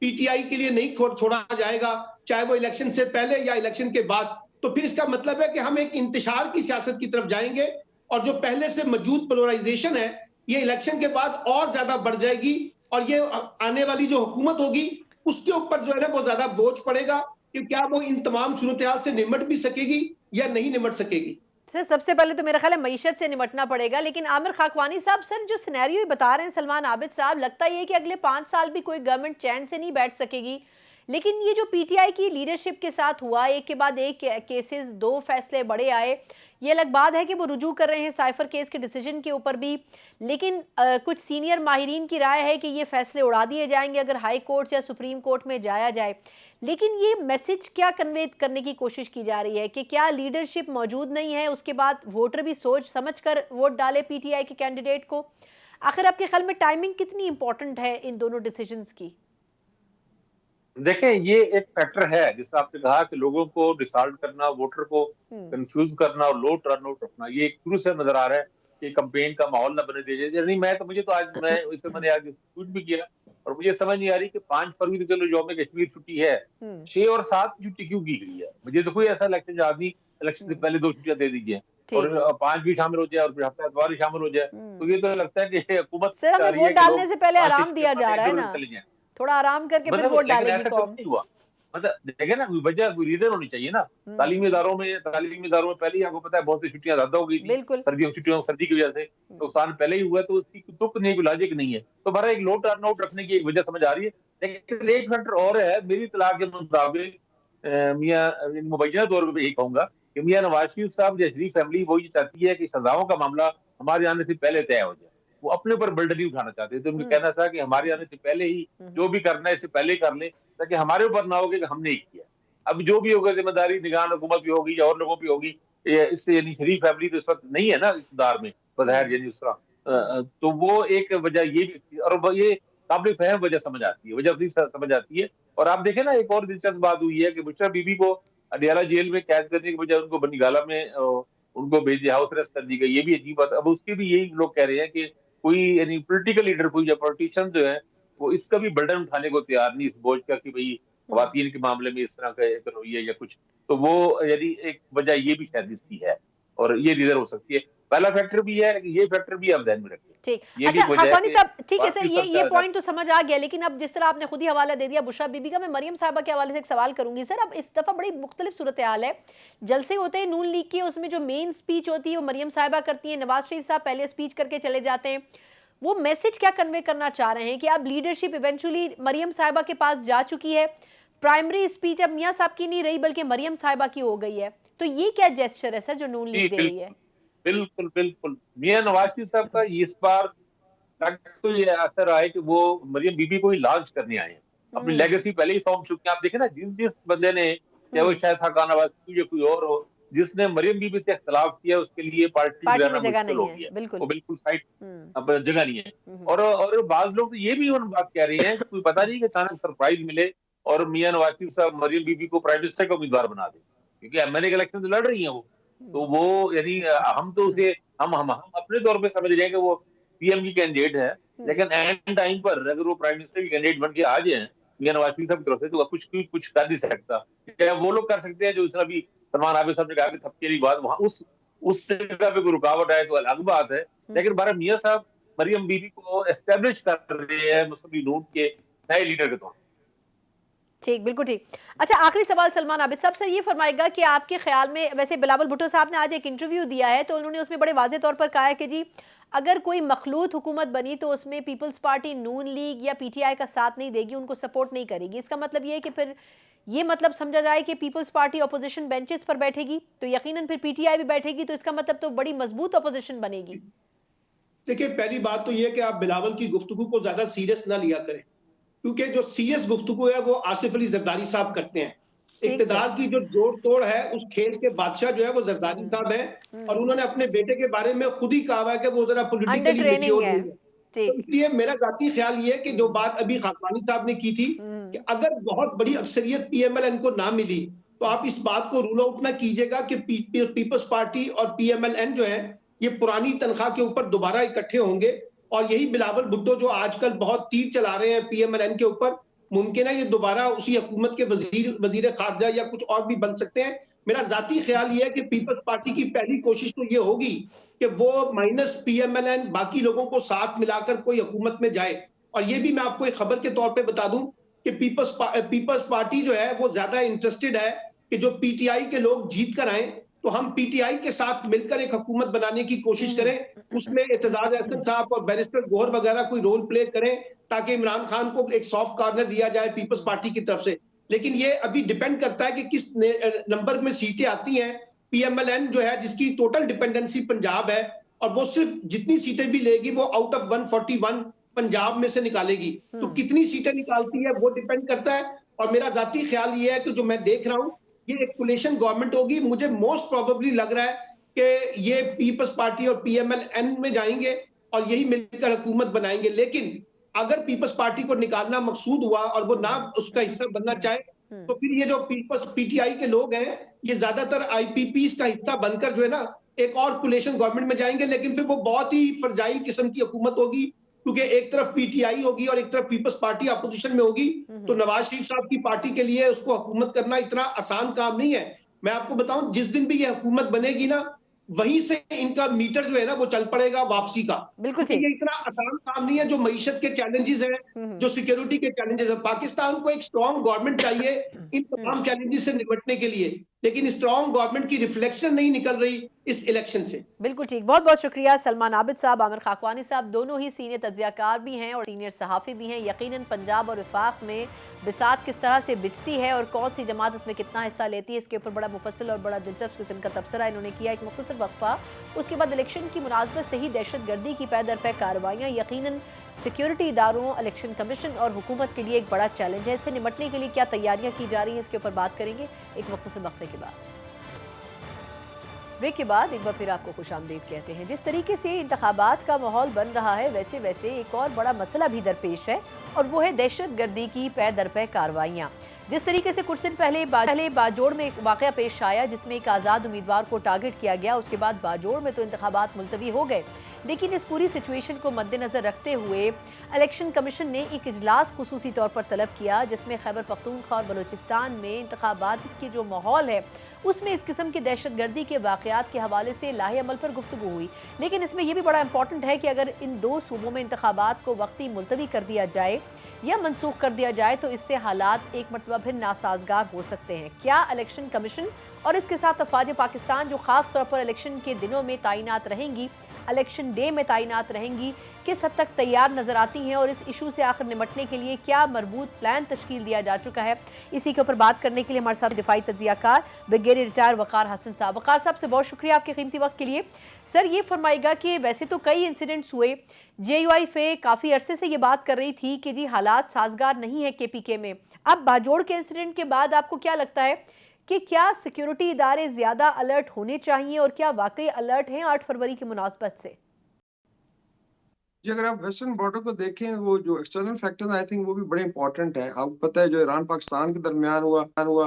S3: पीटीआई के लिए नहीं छोड़ा जाएगा, चाहे वो इलेक्शन से पहले या इलेक्शन के बाद, तो फिर इसका मतलब है कि हम एक इंतशार की सियासत की तरफ जाएंगे और जो पहले से मौजूद पोलराइजेशन है ये इलेक्शन के बाद और ज्यादा बढ़ जाएगी और ये आने वाली जो हुकूमत होगी उसके ऊपर जो है ना वो ज्यादा बोझ पड़ेगा कि क्या वो इन तमाम सूरत से निमट भी सकेगी या नहीं निमट सकेगी।
S1: सर सबसे पहले तो मेरा ख्याल है मईशत से निपटना पड़ेगा, लेकिन आमिर खाकवानी साहब, सर जो सिनेरियो बता रहे हैं सलमान आबिद साहब, लगता ही है कि अगले 5 साल भी कोई गवर्नमेंट चैन से नहीं बैठ सकेगी। लेकिन ये जो पीटीआई की लीडरशिप के साथ हुआ, एक के बाद एक केसेस, 2 फैसले बड़े आए, ये अलग बात है कि वो रुजू कर रहे हैं साइफर केस के डिसीजन के ऊपर भी, लेकिन कुछ सीनियर माहिरीन की राय है कि ये फैसले उड़ा दिए जाएंगे अगर हाई कोर्ट या सुप्रीम कोर्ट में जाया जाए। लेकिन ये मैसेज क्या कन्वे करने की कोशिश की जा रही है कि क्या लीडरशिप मौजूद नहीं है, उसके बाद वोटर भी सोच समझ कर वोट डाले पीटीआई के कैंडिडेट को? आखिर आपके ख्याल में टाइमिंग कितनी इंपॉर्टेंट है इन दोनों डिसीजंस की?
S4: देखें, ये एक फैक्टर है जिससे आपने कहा कि लोगों को डिसाइड करना, वोटर को कंफ्यूज करना और लो टर्न आउट रखना, ये शुरू से नजर आ रहा है कि कैंपेन का माहौल ना बने दीजिए। नहीं, मैंने आज ट्वीट भी किया और मुझे समझ नहीं आ रही कि 5 फरवरी तो चलो यौम कश्मीर छुट्टी है, 6 और 7 छुट्टी क्यों की गई है? मुझे तो कोई ऐसा इलेक्शन आदमी इलेक्शन से पहले 2 छुट्टियां दे दीजिए और 5 भी शामिल हो जाए और फिर हफ्ता इतवार भी शामिल हो जाए, तो ये तो लगता है कि हुकूमत
S1: सर हमें वोट डालने से पहले आराम दिया जा रहा है ना, थोड़ा आराम करके फिर वोट डालेंगे कौम।
S4: नहीं हुआ, मतलब देखें ना, वजह कोई रीजन होनी चाहिए ना। तालीमी इदारों में पहले ही आपको पता है बहुत सी छुट्टियां ज्यादा हो गई थी, सर्दी की वजह से नुकसान पहले ही हुआ, तो उसकी तुक नहीं, कोई लॉजिक नहीं है। तो बड़ा एक लो टर्न आउट रखने की एक वजह समझ आ रही है। लेकिन एक फैक्टर और है, मेरी इत्तला के मुताबिक मियां मुबैना तौर पर यही कहूंगा कि मियां नवाज शरीफ साहब या शरीफ फैमिली वो ये चाहती है कि सजाओं का मामला हमारे आने से पहले तय हो जाए। वो अपने ऊपर बर्डन नहीं उठाना चाहते, तो उनका कहना था कि हमारे आने से पहले ही जो भी करना है इससे पहले कर ले, ताकि हमारे ऊपर ना होगा कि हमने ही किया। अब जो भी होगा जिम्मेदारी निगरान हुकूमत भी होगी या और लोगों की होगी, इससे यानी शरीफ फैमिली तो इस वक्त नहीं है ना इक़्तिदार में बज़ाहिर, यानी उस तरह, तो वो एक वजह ये भी, और ये काबिल फहम वजह समझ आती है, वजह समझ आती है। और आप देखें ना, एक और दिलचस्प बात हुई है कि मुशर्रफ बीबी को अडियाला जेल में कैद करने की बजाय उनको बनीगाला में उनको भेज हाउस अरेस्ट कर दी गई। ये भी अजीब बात। अब उसके भी यही लोग कह रहे हैं कि कोई यानी पॉलिटिकल लीडर, कोई या पॉलिटिशियन जो है वो इसका भी बर्डन उठाने को तैयार नहीं, इस बोझ का कि भाई खवातीन के मामले में इस तरह का रवैया या कुछ, तो वो यानी एक वजह ये भी शायद इसकी है और ये रीजन हो सकती है। पहला फैक्टर भी है, ये फैक्टर भी आप ध्यान में रखें।
S1: ठीक, अच्छा खाकवानी साहब, ठीक है सर, ये पॉइंट तो समझ आ गया, लेकिन अब जिस तरह आपने खुद ही हवाला दे दिया बुशरा बीबी का, मैं मरियम साहबा के हवाले से एक सवाल करूंगी। सर अब इस दफा बड़ी मुख्तलिफ सूरत हाल है, जलसे होते हैं नून लीग के, उसमें जो मेन स्पीच होती है वो मरियम साहबा करती है, नवाज शरीफ साहब पहले स्पीच करके चले जाते हैं। वो मैसेज क्या कन्वे करना चाह रहे हैं कि अब लीडरशिप इवेंचुअली मरियम साहिबा के पास जा चुकी है, प्राइमरी स्पीच अब मियां साहब की नहीं रही बल्कि मरियम साहिबा की हो गई है, तो ये क्या जेस्चर है सर जो नून लीग दे रही है?
S4: बिल्कुल बिल्कुल, मियां नवाज शरीफ साहब का इस बार तो ये असर आए कि वो मरियम बीबी को ही लॉन्च करने आए हैं, अपनी लेगेसी पहले ही सौंप चुके हैं। आप देखें ना, जिस बंदे ने, चाहे वो शायद खान नवाज या कोई और हो, जिसने मरियम बीबी से इख्तलाफ किया उसके लिए पार्टी में जगह नहीं है, बिल्कुल साइड जगह नहीं है। और बाज लोग तो ये भी बात कह रहे हैं, कोई पता नहीं कि अचानक सरप्राइज मिले और मियां नवाज शरीफ साहब मरियम बीबी को प्राइम मिनिस्टर का उम्मीदवार बना दे, क्योंकि एमएनए के इलेक्शन लड़ रही है वो यानी हम तो उसे हम अपने तौर पे समझ रहे हैं कि वो सीएम की कैंडिडेट है, लेकिन एंड टाइम पर अगर वो प्राइम मिनिस्टर की कैंडिडेट बन के आ जाए मियां नवाज शरीफ साहब की तरफ से, तो कुछ कर नहीं सकता। क्या वो लोग कर सकते हैं जो इसमें भी सलमान आबिद साहब ने कहा कि थपके की बात वहां उस जगह पे कोई रुकावट आए तो अलग बात है, लेकिन बारह मियां साहब मरियम बीबी को एस्टेब्लिश कर रहे हैं मुस्लिम लीग नून के नए लीडर के तौर पर।
S1: ठीक, बिल्कुल ठीक। अच्छा, आखिरी सवाल सलमान आबिद साहब से ये फरमाएगा कि आपके ख्याल में, वैसे बिलावल भुट्टो साहब ने आज एक इंटरव्यू दिया है तो उन्होंने उसमें बड़े वाज़े तौर पर कहा है कि जी अगर कोई मखलूत हुकूमत बनी तो उसमें पीपल्स पार्टी नून लीग या पीटीआई का साथ नहीं देगी, उनको सपोर्ट नहीं करेगी। इसका मतलब ये है कि फिर ये मतलब समझा जाए कि पीपल्स पार्टी अपोजिशन बेंचेस पर बैठेगी तो यकीनन फिर पीटीआई भी बैठेगी, तो इसका मतलब तो बड़ी मजबूत अपोजिशन बनेगी।
S3: देखिए, पहली बात तो ये कि आप बिलावल की गुफ्तगू को ज्यादा सीरियस ना लिया करें, क्योंकि जो सीरियस गुफ्तगू है वो आसिफ अली जरदारी साहब करते हैं। इक़्तिदार की जो जोड़ तोड़ है उस खेल के बादशाह जो है वो जरदारी साहब है, और उन्होंने अपने बेटे के बारे में खुद ही कहा है कि वो जरा पॉलिटिकली मैच्योर है। तो इसलिए मेरा जाती ख्याल ये कि जो बात अभी खाकवानी साहब ने की थी कि अगर बहुत बड़ी अक्सरियत पीएमएलएन को ना मिली तो आप इस बात को रूल आउट ना कीजिएगा कि पीपल्स पार्टी और पीएमएलएन जो है ये पुरानी तनख्वाह के ऊपर दोबारा इकट्ठे होंगे और यही बिलावल भुट्टो जो आजकल बहुत तीर चला रहे हैं PMLN के ऊपर, मुमकिन है ये दोबारा उसी हुकूमत के वजीर खारजा या कुछ और भी बन सकते हैं। मेरा जाती ख्याल ये है कि पीपल्स पार्टी की पहली कोशिश तो ये होगी कि वो माइनस PMLN बाकी लोगों को साथ मिलाकर कोई हुकूमत में जाए। और ये भी मैं आपको एक खबर के तौर पे बता दूं कि पीपल्स पार्टी जो है वो ज्यादा इंटरेस्टेड है कि जो PTI के लोग जीत कर आए तो हम PTI के साथ मिलकर एक हुकूमत बनाने की कोशिश करें, उसमें एतजाज अहसन साहब और बैरिस्टर गौहर वगैरह कोई रोल प्ले करें ताकि इमरान खान को एक सॉफ्ट कॉर्नर दिया जाए पीपल्स पार्टी की तरफ से। लेकिन ये अभी डिपेंड करता है कि किस नंबर में सीटें आती हैं। PMLN जो है जिसकी टोटल डिपेंडेंसी पंजाब है और वो सिर्फ जितनी सीटें भी लेगी वो आउट ऑफ 141 पंजाब में से निकालेगी, तो कितनी सीटें निकालती है वो डिपेंड करता है। और मेरा जाती ख्याल ये है कि जो मैं देख रहा हूं ये एक कोलिशन गवर्नमेंट होगी। मुझे मोस्ट प्रोबेबली लग रहा है कि ये पीपल्स पार्टी और PMLN में जाएंगे और यही मिलकर हुकूमत बनाएंगे। लेकिन अगर पीपल्स पार्टी को निकालना मकसूद हुआ और वो ना उसका हिस्सा बनना चाहे तो फिर ये जो PTI के लोग हैं ये ज्यादातर IPPs का हिस्सा बनकर जो है ना एक और कोलिशन गवर्नमेंट में जाएंगे। लेकिन फिर वो बहुत ही फरजाइल किस्म की हुकूमत होगी क्योंकि एक तरफ PTI होगी और एक तरफ पीपल्स पार्टी अपोजिशन में होगी। तो नवाज शरीफ साहब की पार्टी के लिए उसको हुकूमत करना इतना आसान काम नहीं है। मैं आपको बताऊं जिस दिन भी ये हुकूमत बनेगी ना वहीं से इनका मीटर जो है ना वो चल पड़ेगा वापसी का।
S1: बिल्कुल
S3: ये इतना आसान काम नहीं है। जो मईशत के चैलेंजेस हैं, जो सिक्योरिटी के चैलेंजेस हैं, पाकिस्तान को एक स्ट्रॉन्ग गवर्नमेंट चाहिए इन तमाम चैलेंजेस से निपटने के लिए, लेकिन स्ट्रॉन्ग गवर्नमेंट की रिफ्लेक्शन नहीं निकल रही इस इलेक्शन से।
S1: बिल्कुल ठीक, बहुत बहुत शुक्रिया सलमान आबिद साहब, आमिर खाकवानी साहब, दोनों ही सीनियर तज्जियाकार भी हैं और सीनियर सहाफ़ी भी हैं। यकीनन पंजाब और वफाक में बिसात किस तरह से बिजती है और कौन सी जमात इसमें कितना हिस्सा लेती है, इसके ऊपर बड़ा मुफस्सल और बड़ा दिलचस्प किस्म का तबसरा इन्होंने किया। एक मुख्तसर वक्फा, उसके बाद इलेक्शन की मुनासबत से ही दहशत गर्दी की पै दर पै कार्रवाइयाँ यकीनन सिक्योरिटी इदारों, इलेक्शन कमीशन और हुकूमत के लिए एक बड़ा चैलेंज है। इससे निपटने के लिए क्या तैयारियाँ की जा रही हैं, इसके ऊपर बात करेंगे एक मुख्तसर वक्फे के बाद। ब्रेक के बाद एक बार फिर आपको खुशामदीद कहते हैं। जिस तरीके से इंतखाबात का माहौल बन रहा है वैसे वैसे एक और बड़ा मसला भी दरपेश है और वो है दहशत गर्दी की पै दर पै कार्रवाइयाँ। जिस तरीके से कुछ दिन पहले बाजोड़ में एक वाक़या पेश आया जिसमें एक आज़ाद उम्मीदवार को टारगेट किया गया, उसके बाद बाजोड़ में तो इंतखाबात मुलतवी हो गए, लेकिन इस पूरी सिचुएशन को मद्देनज़र रखते हुए इलेक्शन कमीशन ने एक इजलास खुसूसी तौर पर तलब किया जिसमें खैबर पख्तूनख्वा और बलूचिस्तान में इंतखाबात के जो माहौल है उसमें इस किस्म की दहशत गर्दी के वाक़यात के हवाले से लाहे अमल पर गुफ्तगू हुई। लेकिन इसमें यह भी बड़ा इंपॉर्टेंट है कि अगर इन दो सूबों में इंतखाबात को वक्ती मुलतवी कर दिया जाए या मनसूख कर दिया जाए तो इससे हालात एक मरतबा फिर नासाजगार हो सकते हैं। क्या इलेक्शन कमीशन और इसके साथ अफवाज पाकिस्तान जो ख़ास तौर पर इलेक्शन के दिनों में तैनात रहेंगी, इलेक्शन डे में तैनात रहेंगी, किस हद तक तैयार नजर आती हैं और इस इशू से आखिर निपटने के लिए क्या मरबूत प्लान तश्कील दिया जा चुका है, इसी के ऊपर बात करने के लिए हमारे साथ दिफाई तज्जियाकार ब्रिगेडियर रिटायर वक़ार हसन साहब। वक़ार साहब से बहुत शुक्रिया आपके कीमती वक्त के लिए। सर ये फरमाएगा कि वैसे तो कई इंसिडेंट्स हुए, JUIF काफ़ी अरसे से ये बात कर रही थी कि जी हालात साजगार नहीं है KPK में। अब बाजोड़ के इंसिडेंट के बाद आपको क्या लगता है कि क्या सिक्योरिटी इदारे ज़्यादा अलर्ट होने चाहिए और क्या वाकई अलर्ट हैं 8 फरवरी की मुनासबत से?
S5: जी, अगर आप वेस्टर्न बॉर्डर को देखें, वो जो एक्सटर्नल फैक्टर्स आई थिंक वो भी बड़े इंपॉर्टेंट हैं। आपको पता है जो ईरान पाकिस्तान के दरमियान हुआ,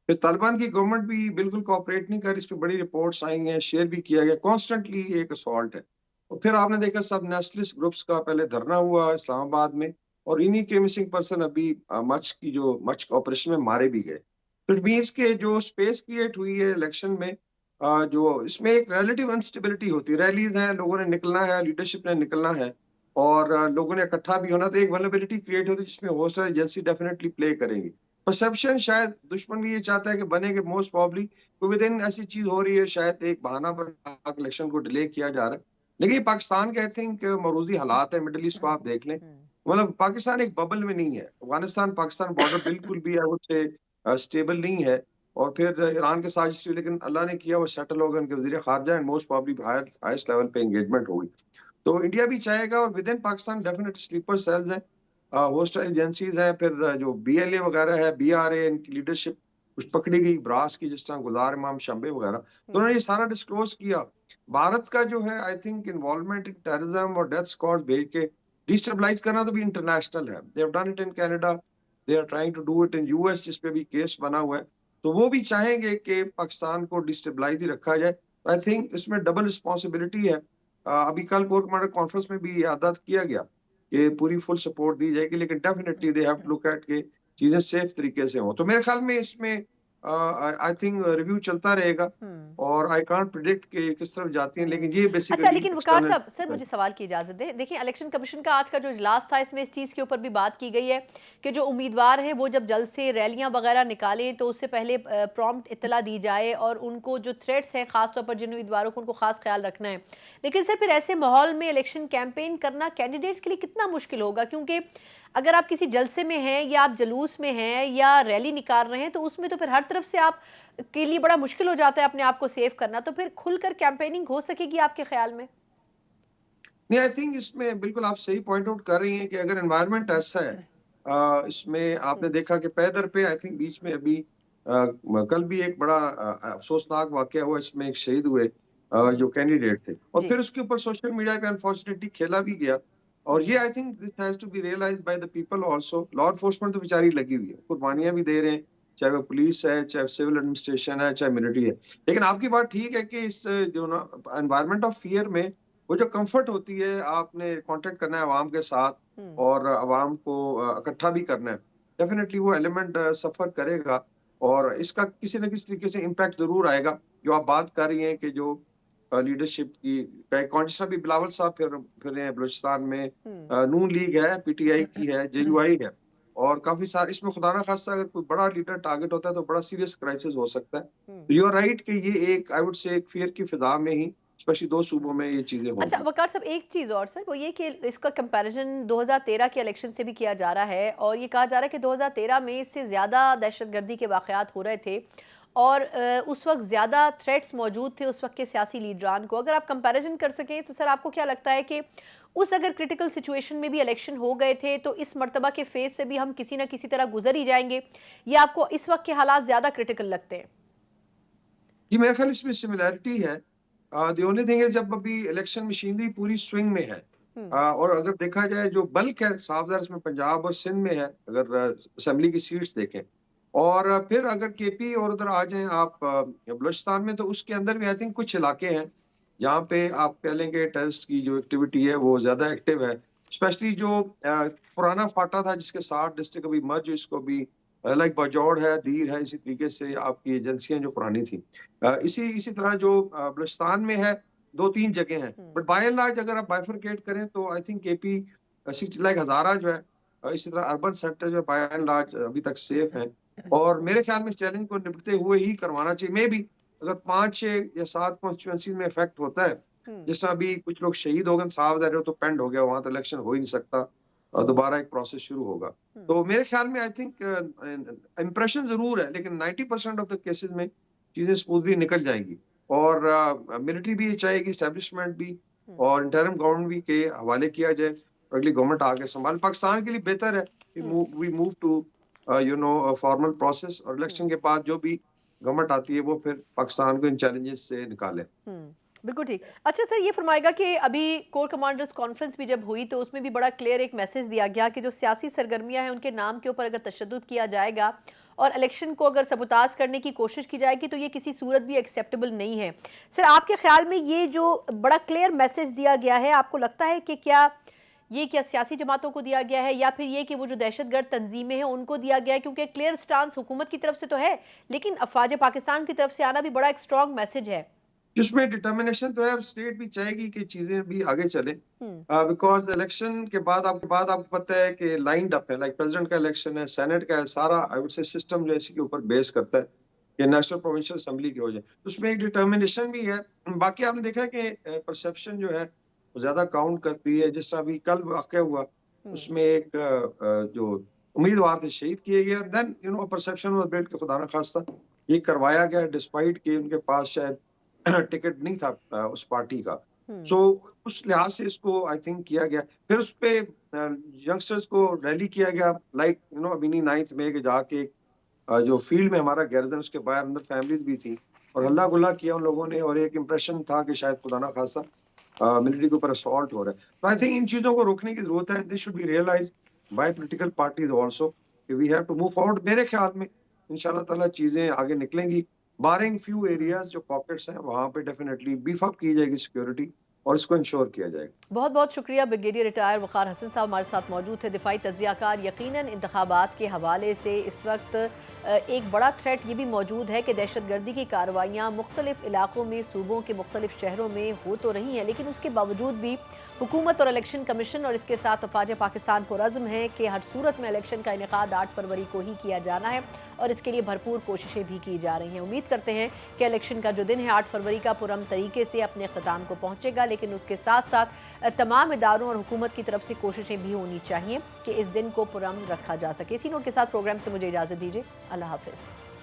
S5: फिर तालिबान की गवर्नमेंट भी बिल्कुल कोऑपरेट नहीं कर रही, इस पर बड़ी रिपोर्ट्स आई हैं, शेयर भी किया गया, कॉन्स्टेंटली एक असॉल्ट है। और फिर आपने देखा सब नेशनलिस्ट ग्रुप्स का पहले धरना हुआ इस्लामाबाद में और इन्हीं के मिसिंग पर्सन अभी मच ऑपरेशन में मारे भी गए। तो इट मीन्स के जो स्पेस क्रिएट हुई है इलेक्शन में, जो इसमें एक रिलेटिव अनस्टेबिलिटी होती है, रैलीज हैं, लोगों ने निकलना है, लीडरशिप ने निकलना है और लोगों ने इकट्ठा भी होना, तो एक वल्नरेबिलिटी क्रिएट होती है जिसमें होस्टाइल एजेंसी डेफिनेटली प्ले करेंगी। परसेप्शन शायद दुश्मन भी ये चाहता है कि बने कि मोस्ट प्रॉब्ली विद इन ऐसी चीज हो रही है, शायद एक बहाना बना इलेक्शन को डिले किया जा रहा है। लेकिन पाकिस्तान के आई थिंक मरूजी हालात है, मिडिल ईस्ट को आप देख लें, मतलब पाकिस्तान एक बबल में नहीं है। अफगानिस्तान पाकिस्तान बॉर्डर बिल्कुल भी स्टेबल नहीं है और फिर ईरान के साथ जिससे लेकिन अल्लाह ने किया वो सेटल हो गए, उनके वजीर खारजा and most probably highest level पे एंगेजमेंट होगी। तो इंडिया भी चाहेगा और within Pakistan definite sleeper cells हैं, होस्टाइल एजेंसीज हैं, फिर जो BLA वगैरह है, BRA, इनकी लीडरशिप कुछ पकड़ी गई ब्रास की, जिस तरह गुलार इमाम शंबे वगैरह, तो उन्होंने ये सारा डिस्क्लोज किया। भारत का जो है I think involvement in terrorism और डेथ स्क्वाड भेज के डिस्टेबलाइज करना तो भी इंटरनेशनल है। They have done it in Canada, they are trying to do it in US, जिस पे भी केस बना हुआ है। तो वो भी चाहेंगे कि पाकिस्तान को डिस्टेबलाइज ही रखा जाए। आई थिंक इसमें डबल रिस्पॉन्सिबिलिटी है। अभी कल कोर कमांडर कॉन्फ्रेंस में भी याद किया गया कि पूरी फुल सपोर्ट दी जाएगी, लेकिन definitely they have to look at के चीजें सेफ तरीके से हो। तो मेरे ख्याल में इसमें आई थिंक रिव्यू चलता रहेगा और आई कांट प्रिडिक्ट कि किस तरफ जाती हैं, लेकिन ये बेसिकली
S1: अच्छा, लेकिन वकार साहब, सर मुझे सवाल की इजाजत दें। देखिए, इलेक्शन कमीशन का आज का जो इजलास था, इसमें इस चीज़ के ऊपर भी बात की गई है कि जो उम्मीदवार हैं वो जब जल्द से रैलियां वगैरह निकालें तो उससे पहले प्रॉम्प्ट इत्तला दी जाए और उनको जो थ्रेट्स हैं खासतौर पर जिन उम्मीदवारों को, उनको खास ख्याल रखना है। लेकिन सर फिर ऐसे माहौल में इलेक्शन कैंपेन करना कैंडिडेट्स के लिए कितना मुश्किल होगा, क्योंकि अगर आप किसी जलसे में हैं या आप जलूस में हैं या रैली निकाल रहे हैं तो उसमें तो फिर हर तरफ से आप के लिए बड़ा मुश्किल हो जाता है अपने आप को सेव करना। तो फिर खुलकर कैंपेनिंग हो सकेगी आपके ख्याल में?
S5: नहीं, आई थिंक इसमें बिल्कुल आप सही पॉइंट आउट कर रही हैं कि अगर एनवायरनमेंट ऐसा है, इसमें आपने देखा कि पैदर पे आई थिंक बीच में अभी कल भी एक बड़ा अफसोसनाक वाकया हुआ, इसमें एक शहीद हुए जो कैंडिडेट थे, और फिर उसके ऊपर सोशल मीडिया पे अनफॉर्चुनेटली खेला भी गया। और ये I think this has to be realised by the people also. Law enforcement तो बेचारी लगी हुई है, कुर्बानियां भी दे रहे हैं, चाहे वो पुलिस है, चाहे सिविल एडमिनिस्ट्रेशन है, चाहे मिलिट्री है। लेकिन आपकी बात ठीक है कि इस जो ना एनवायरनमेंट ऑफ फियर में वो जो कंफर्ट होती है, आपने कांटेक्ट करना है अवाम के साथ और अवाम को इकट्ठा भी करना है, डेफिनेटली वो एलिमेंट सफर करेगा और इसका किसी न किसी तरीके से इम्पैक्ट जरूर आएगा। जो आप बात कर रही हैं कि जो लीडरशिप की कौन सा भी बिलावल साहब फिर रहे हैं बलूचिस्तान में, नून लीग है, पीटीआई की है, जेयूआई है, और काफी सारे इसमें खुदा ना खास्ता अगर कोई बड़ा लीडर टारगेट होता है तो बड़ा सीरियस क्राइसिस हो सकता है। यू आर राइट कि ये एक आई वुड से एक फियर की फिजा में ही स्पेशली 2 सूबों में ये चीजें होंगी।
S1: अच्छा वकार साहब, एक चीज़ और सर, वो ये कि इसका कंपैरिजन 2013 के इलेक्शन से भी किया जा रहा है और ये कहा जा रहा है कि 2013 में इससे ज़्यादा दहशतगर्दी के वाक़यात हो रहे थे और उस वक्त ज़्यादा थ्रेट्स मौजूद थे उस वक्त के सियासी लीडरान को। अगर आप कंपैरिजन कर सकें तो सर आपको क्या लगता है कि उस अगर क्रिटिकल सिचुएशन में भी इलेक्शन हो गए थे तो इस मर्तबा के फेज से भी हम किसी न किसी तरह गुजर ही जाएंगे, या आपको इस वक्त के हालात ज़्यादा क्रिटिकल लगते हैं?
S5: जी, मेरे ख्याल इसमें सिमिलैरिटी है। द ओनली थिंग है जब अभी इलेक्शन मशीनरी पूरी स्विंग में है, और अगर देखा जाए जो बल्क है साफदार इसमें पंजाब और सिंध में है, अगर असेंबली की सीट्स देखें, और फिर अगर केपी और उधर आ जाएं आप बलूचिस्तान में, तो उसके अंदर भी आई थिंक कुछ इलाके हैं जहाँ पे आप कह लेंगे टेररिस्ट की जो एक्टिविटी है वो ज्यादा एक्टिव है। स्पेशली जो पुराना फाटा था जिसके 60 डिस्ट्रिक्ट अभी मर्ज, इसको भी लाइक बाजौड़ है, दीर है, इसी तरीके से आपकी एजेंसियां जो पुरानी थी, इसी तरह जो बलूचिस्तान में है 2-3 जगह हैं। बट बाय एंड लार्ज अगर आप बाइफरकेट करें तो आई थिंक केपी लाइक हजारा जो है, इसी तरह अर्बन सेक्टर जो बाय एंड लार्ज अभी तक सेफ है, और मेरे ख्याल में चैलेंज को निपटते हुए ही करवाना चाहिए। मे भी अगर 5-6 या 7 कॉन्स्टिट्यूएंसी में इफेक्ट होता है, जिस तरह अभी कुछ लोग शहीद हो गए, साफ तो पेंड हो गया, वहां तो इलेक्शन हो ही नहीं सकता, दोबारा एक प्रोसेस शुरू होगा। तो मेरे ख्याल में आई थिंक इम्प्रेशन जरूर है, लेकिन 90% ऑफ द केसेस में चीजें स्मूथली निकल जाएंगी, और मिलिट्री भी चाहेगी, एस्टेब्लिशमेंट भी और इंटरिम गवर्नमेंट भी के हवाले किया जाए, अगली गवर्नमेंट आगे संभाल। पाकिस्तान के लिए बेहतर है we move to formal process, और इलेक्शन के बाद जो भी गवर्नमेंट आती है वो फिर पाकिस्तान को इन चैलेंजेस से निकाले।
S1: बिल्कुल ठीक। अच्छा सर, ये फरमाएगा कि अभी कोर कमांडर्स कॉन्फ्रेंस भी जब हुई तो उसमें भी बड़ा क्लियर एक मैसेज दिया गया कि जो सियासी सरगर्मियां हैं उनके नाम के ऊपर अगर तशद्दुद किया जाएगा और इलेक्शन को अगर सबुताज करने की कोशिश की जाएगी तो ये किसी सूरत भी एक्सेप्टेबल नहीं है। सर आपके ख्याल में ये जो बड़ा क्लियर मैसेज दिया गया है, आपको लगता है कि क्या सियासी जमातों को दिया गया है या फिर ये कि वो जो दहशतगर्द तंजीमें हैं उनको दिया गया है? क्योंकि क्लियर स्टांस हुकूमत की तरफ से तो है, लेकिन अफवाज पाकिस्तान की तरफ से आना भी बड़ा एक स्ट्रॉन्ग मैसेज है।
S5: जिसमें डिटर्मिनेशन तो है, स्टेट भी चाहेगी कि चीजें भी आगे चले, बिकॉज इलेक्शन के बाद आपको पता है कि लाइंड अप है, लाइक प्रेसिडेंट का इलेक्शन है, सेनेट का है, सारा आई वुड से सिस्टम जो है इसी के ऊपर बेस करता है कि नेशनल प्रोविंशियल असेंबली की हो जाए, उसमें एक डिटर्मिनेशन भी है। बाकी आपने देखा है कि परसेप्शन जो है वो ज्यादा काउंट करती है। जिस तरह अभी कल वाकया हुआ उसमें एक जो उम्मीदवार थे शहीद किए गए, देन परसेप्शन वाज बिल्ट कि खुदा ना खास्ता ये करवाया गया डिस्पाइट कि उनके पास शायद टिकट नहीं था उस पार्टी का। सो उस लिहाज से इसको आई थिंक किया गया। फिर उस पे यंगस्टर्स को रैली किया गया, लाइक अभी 9th में के जाके जो फील्ड में हमारा गैरदन उसके बाहर अंदर फैमिलीज भी थी और हल्ला गुल्ला किया उन लोगों ने, और एक इम्प्रेशन था कि शायद खुदा ना खासा मिलिट्री के ऊपर असॉल्ट हो रहा है। तो आई थिंक इन चीजों को रोकने की जरूरत है। This should be realised by political parties also कि we have to move forward. मेरे ख्याल में इंशाल्लाह ताला चीजें आगे निकलेंगी, बारिंग फ्यू एरियाज जो पॉकेट्स हैं वहां पे डेफिनेटली बीफ अप की जाएगी सिक्योरिटी, और इसको इंश्योर किया जाएगा।
S1: बहुत बहुत शुक्रिया। ब्रिगेडियर रिटायर वक़ार हसन साहब हमारे साथ मौजूद थे, दिफाई तज्ज़ियाकार। यकीनन इंतखाबात के हवाले से इस वक्त एक बड़ा थ्रेट ये भी मौजूद है कि दहशतगर्दी की कार्रवाइयाँ मुख्तलिफ इलाकों में, सूबों के मुख्तलिफ शहरों में हो तो रही हैं, लेकिन उसके बावजूद भी हुकूमत और इलेक्शन कमीशन और इसके साथ अफवाज पाकिस्तान पुरज़्म है कि हर सूरत में इलेक्शन का इनेकाद 8 फरवरी को ही किया जाना है और इसके लिए भरपूर कोशिशें भी की जा रही हैं। उम्मीद करते हैं कि इलेक्शन का जो दिन है 8 फरवरी का पुरअमन तरीके से अपने अख्ताम को पहुँचेगा, लेकिन उसके साथ साथ तमाम इदारों और हुकूमत की तरफ से कोशिशें भी होनी चाहिए कि इस दिन को पुरअमन रखा जा सके। इसी नोट के साथ प्रोग्राम से मुझे इजाज़त दीजिए। अल्लाह हाफ़िज़।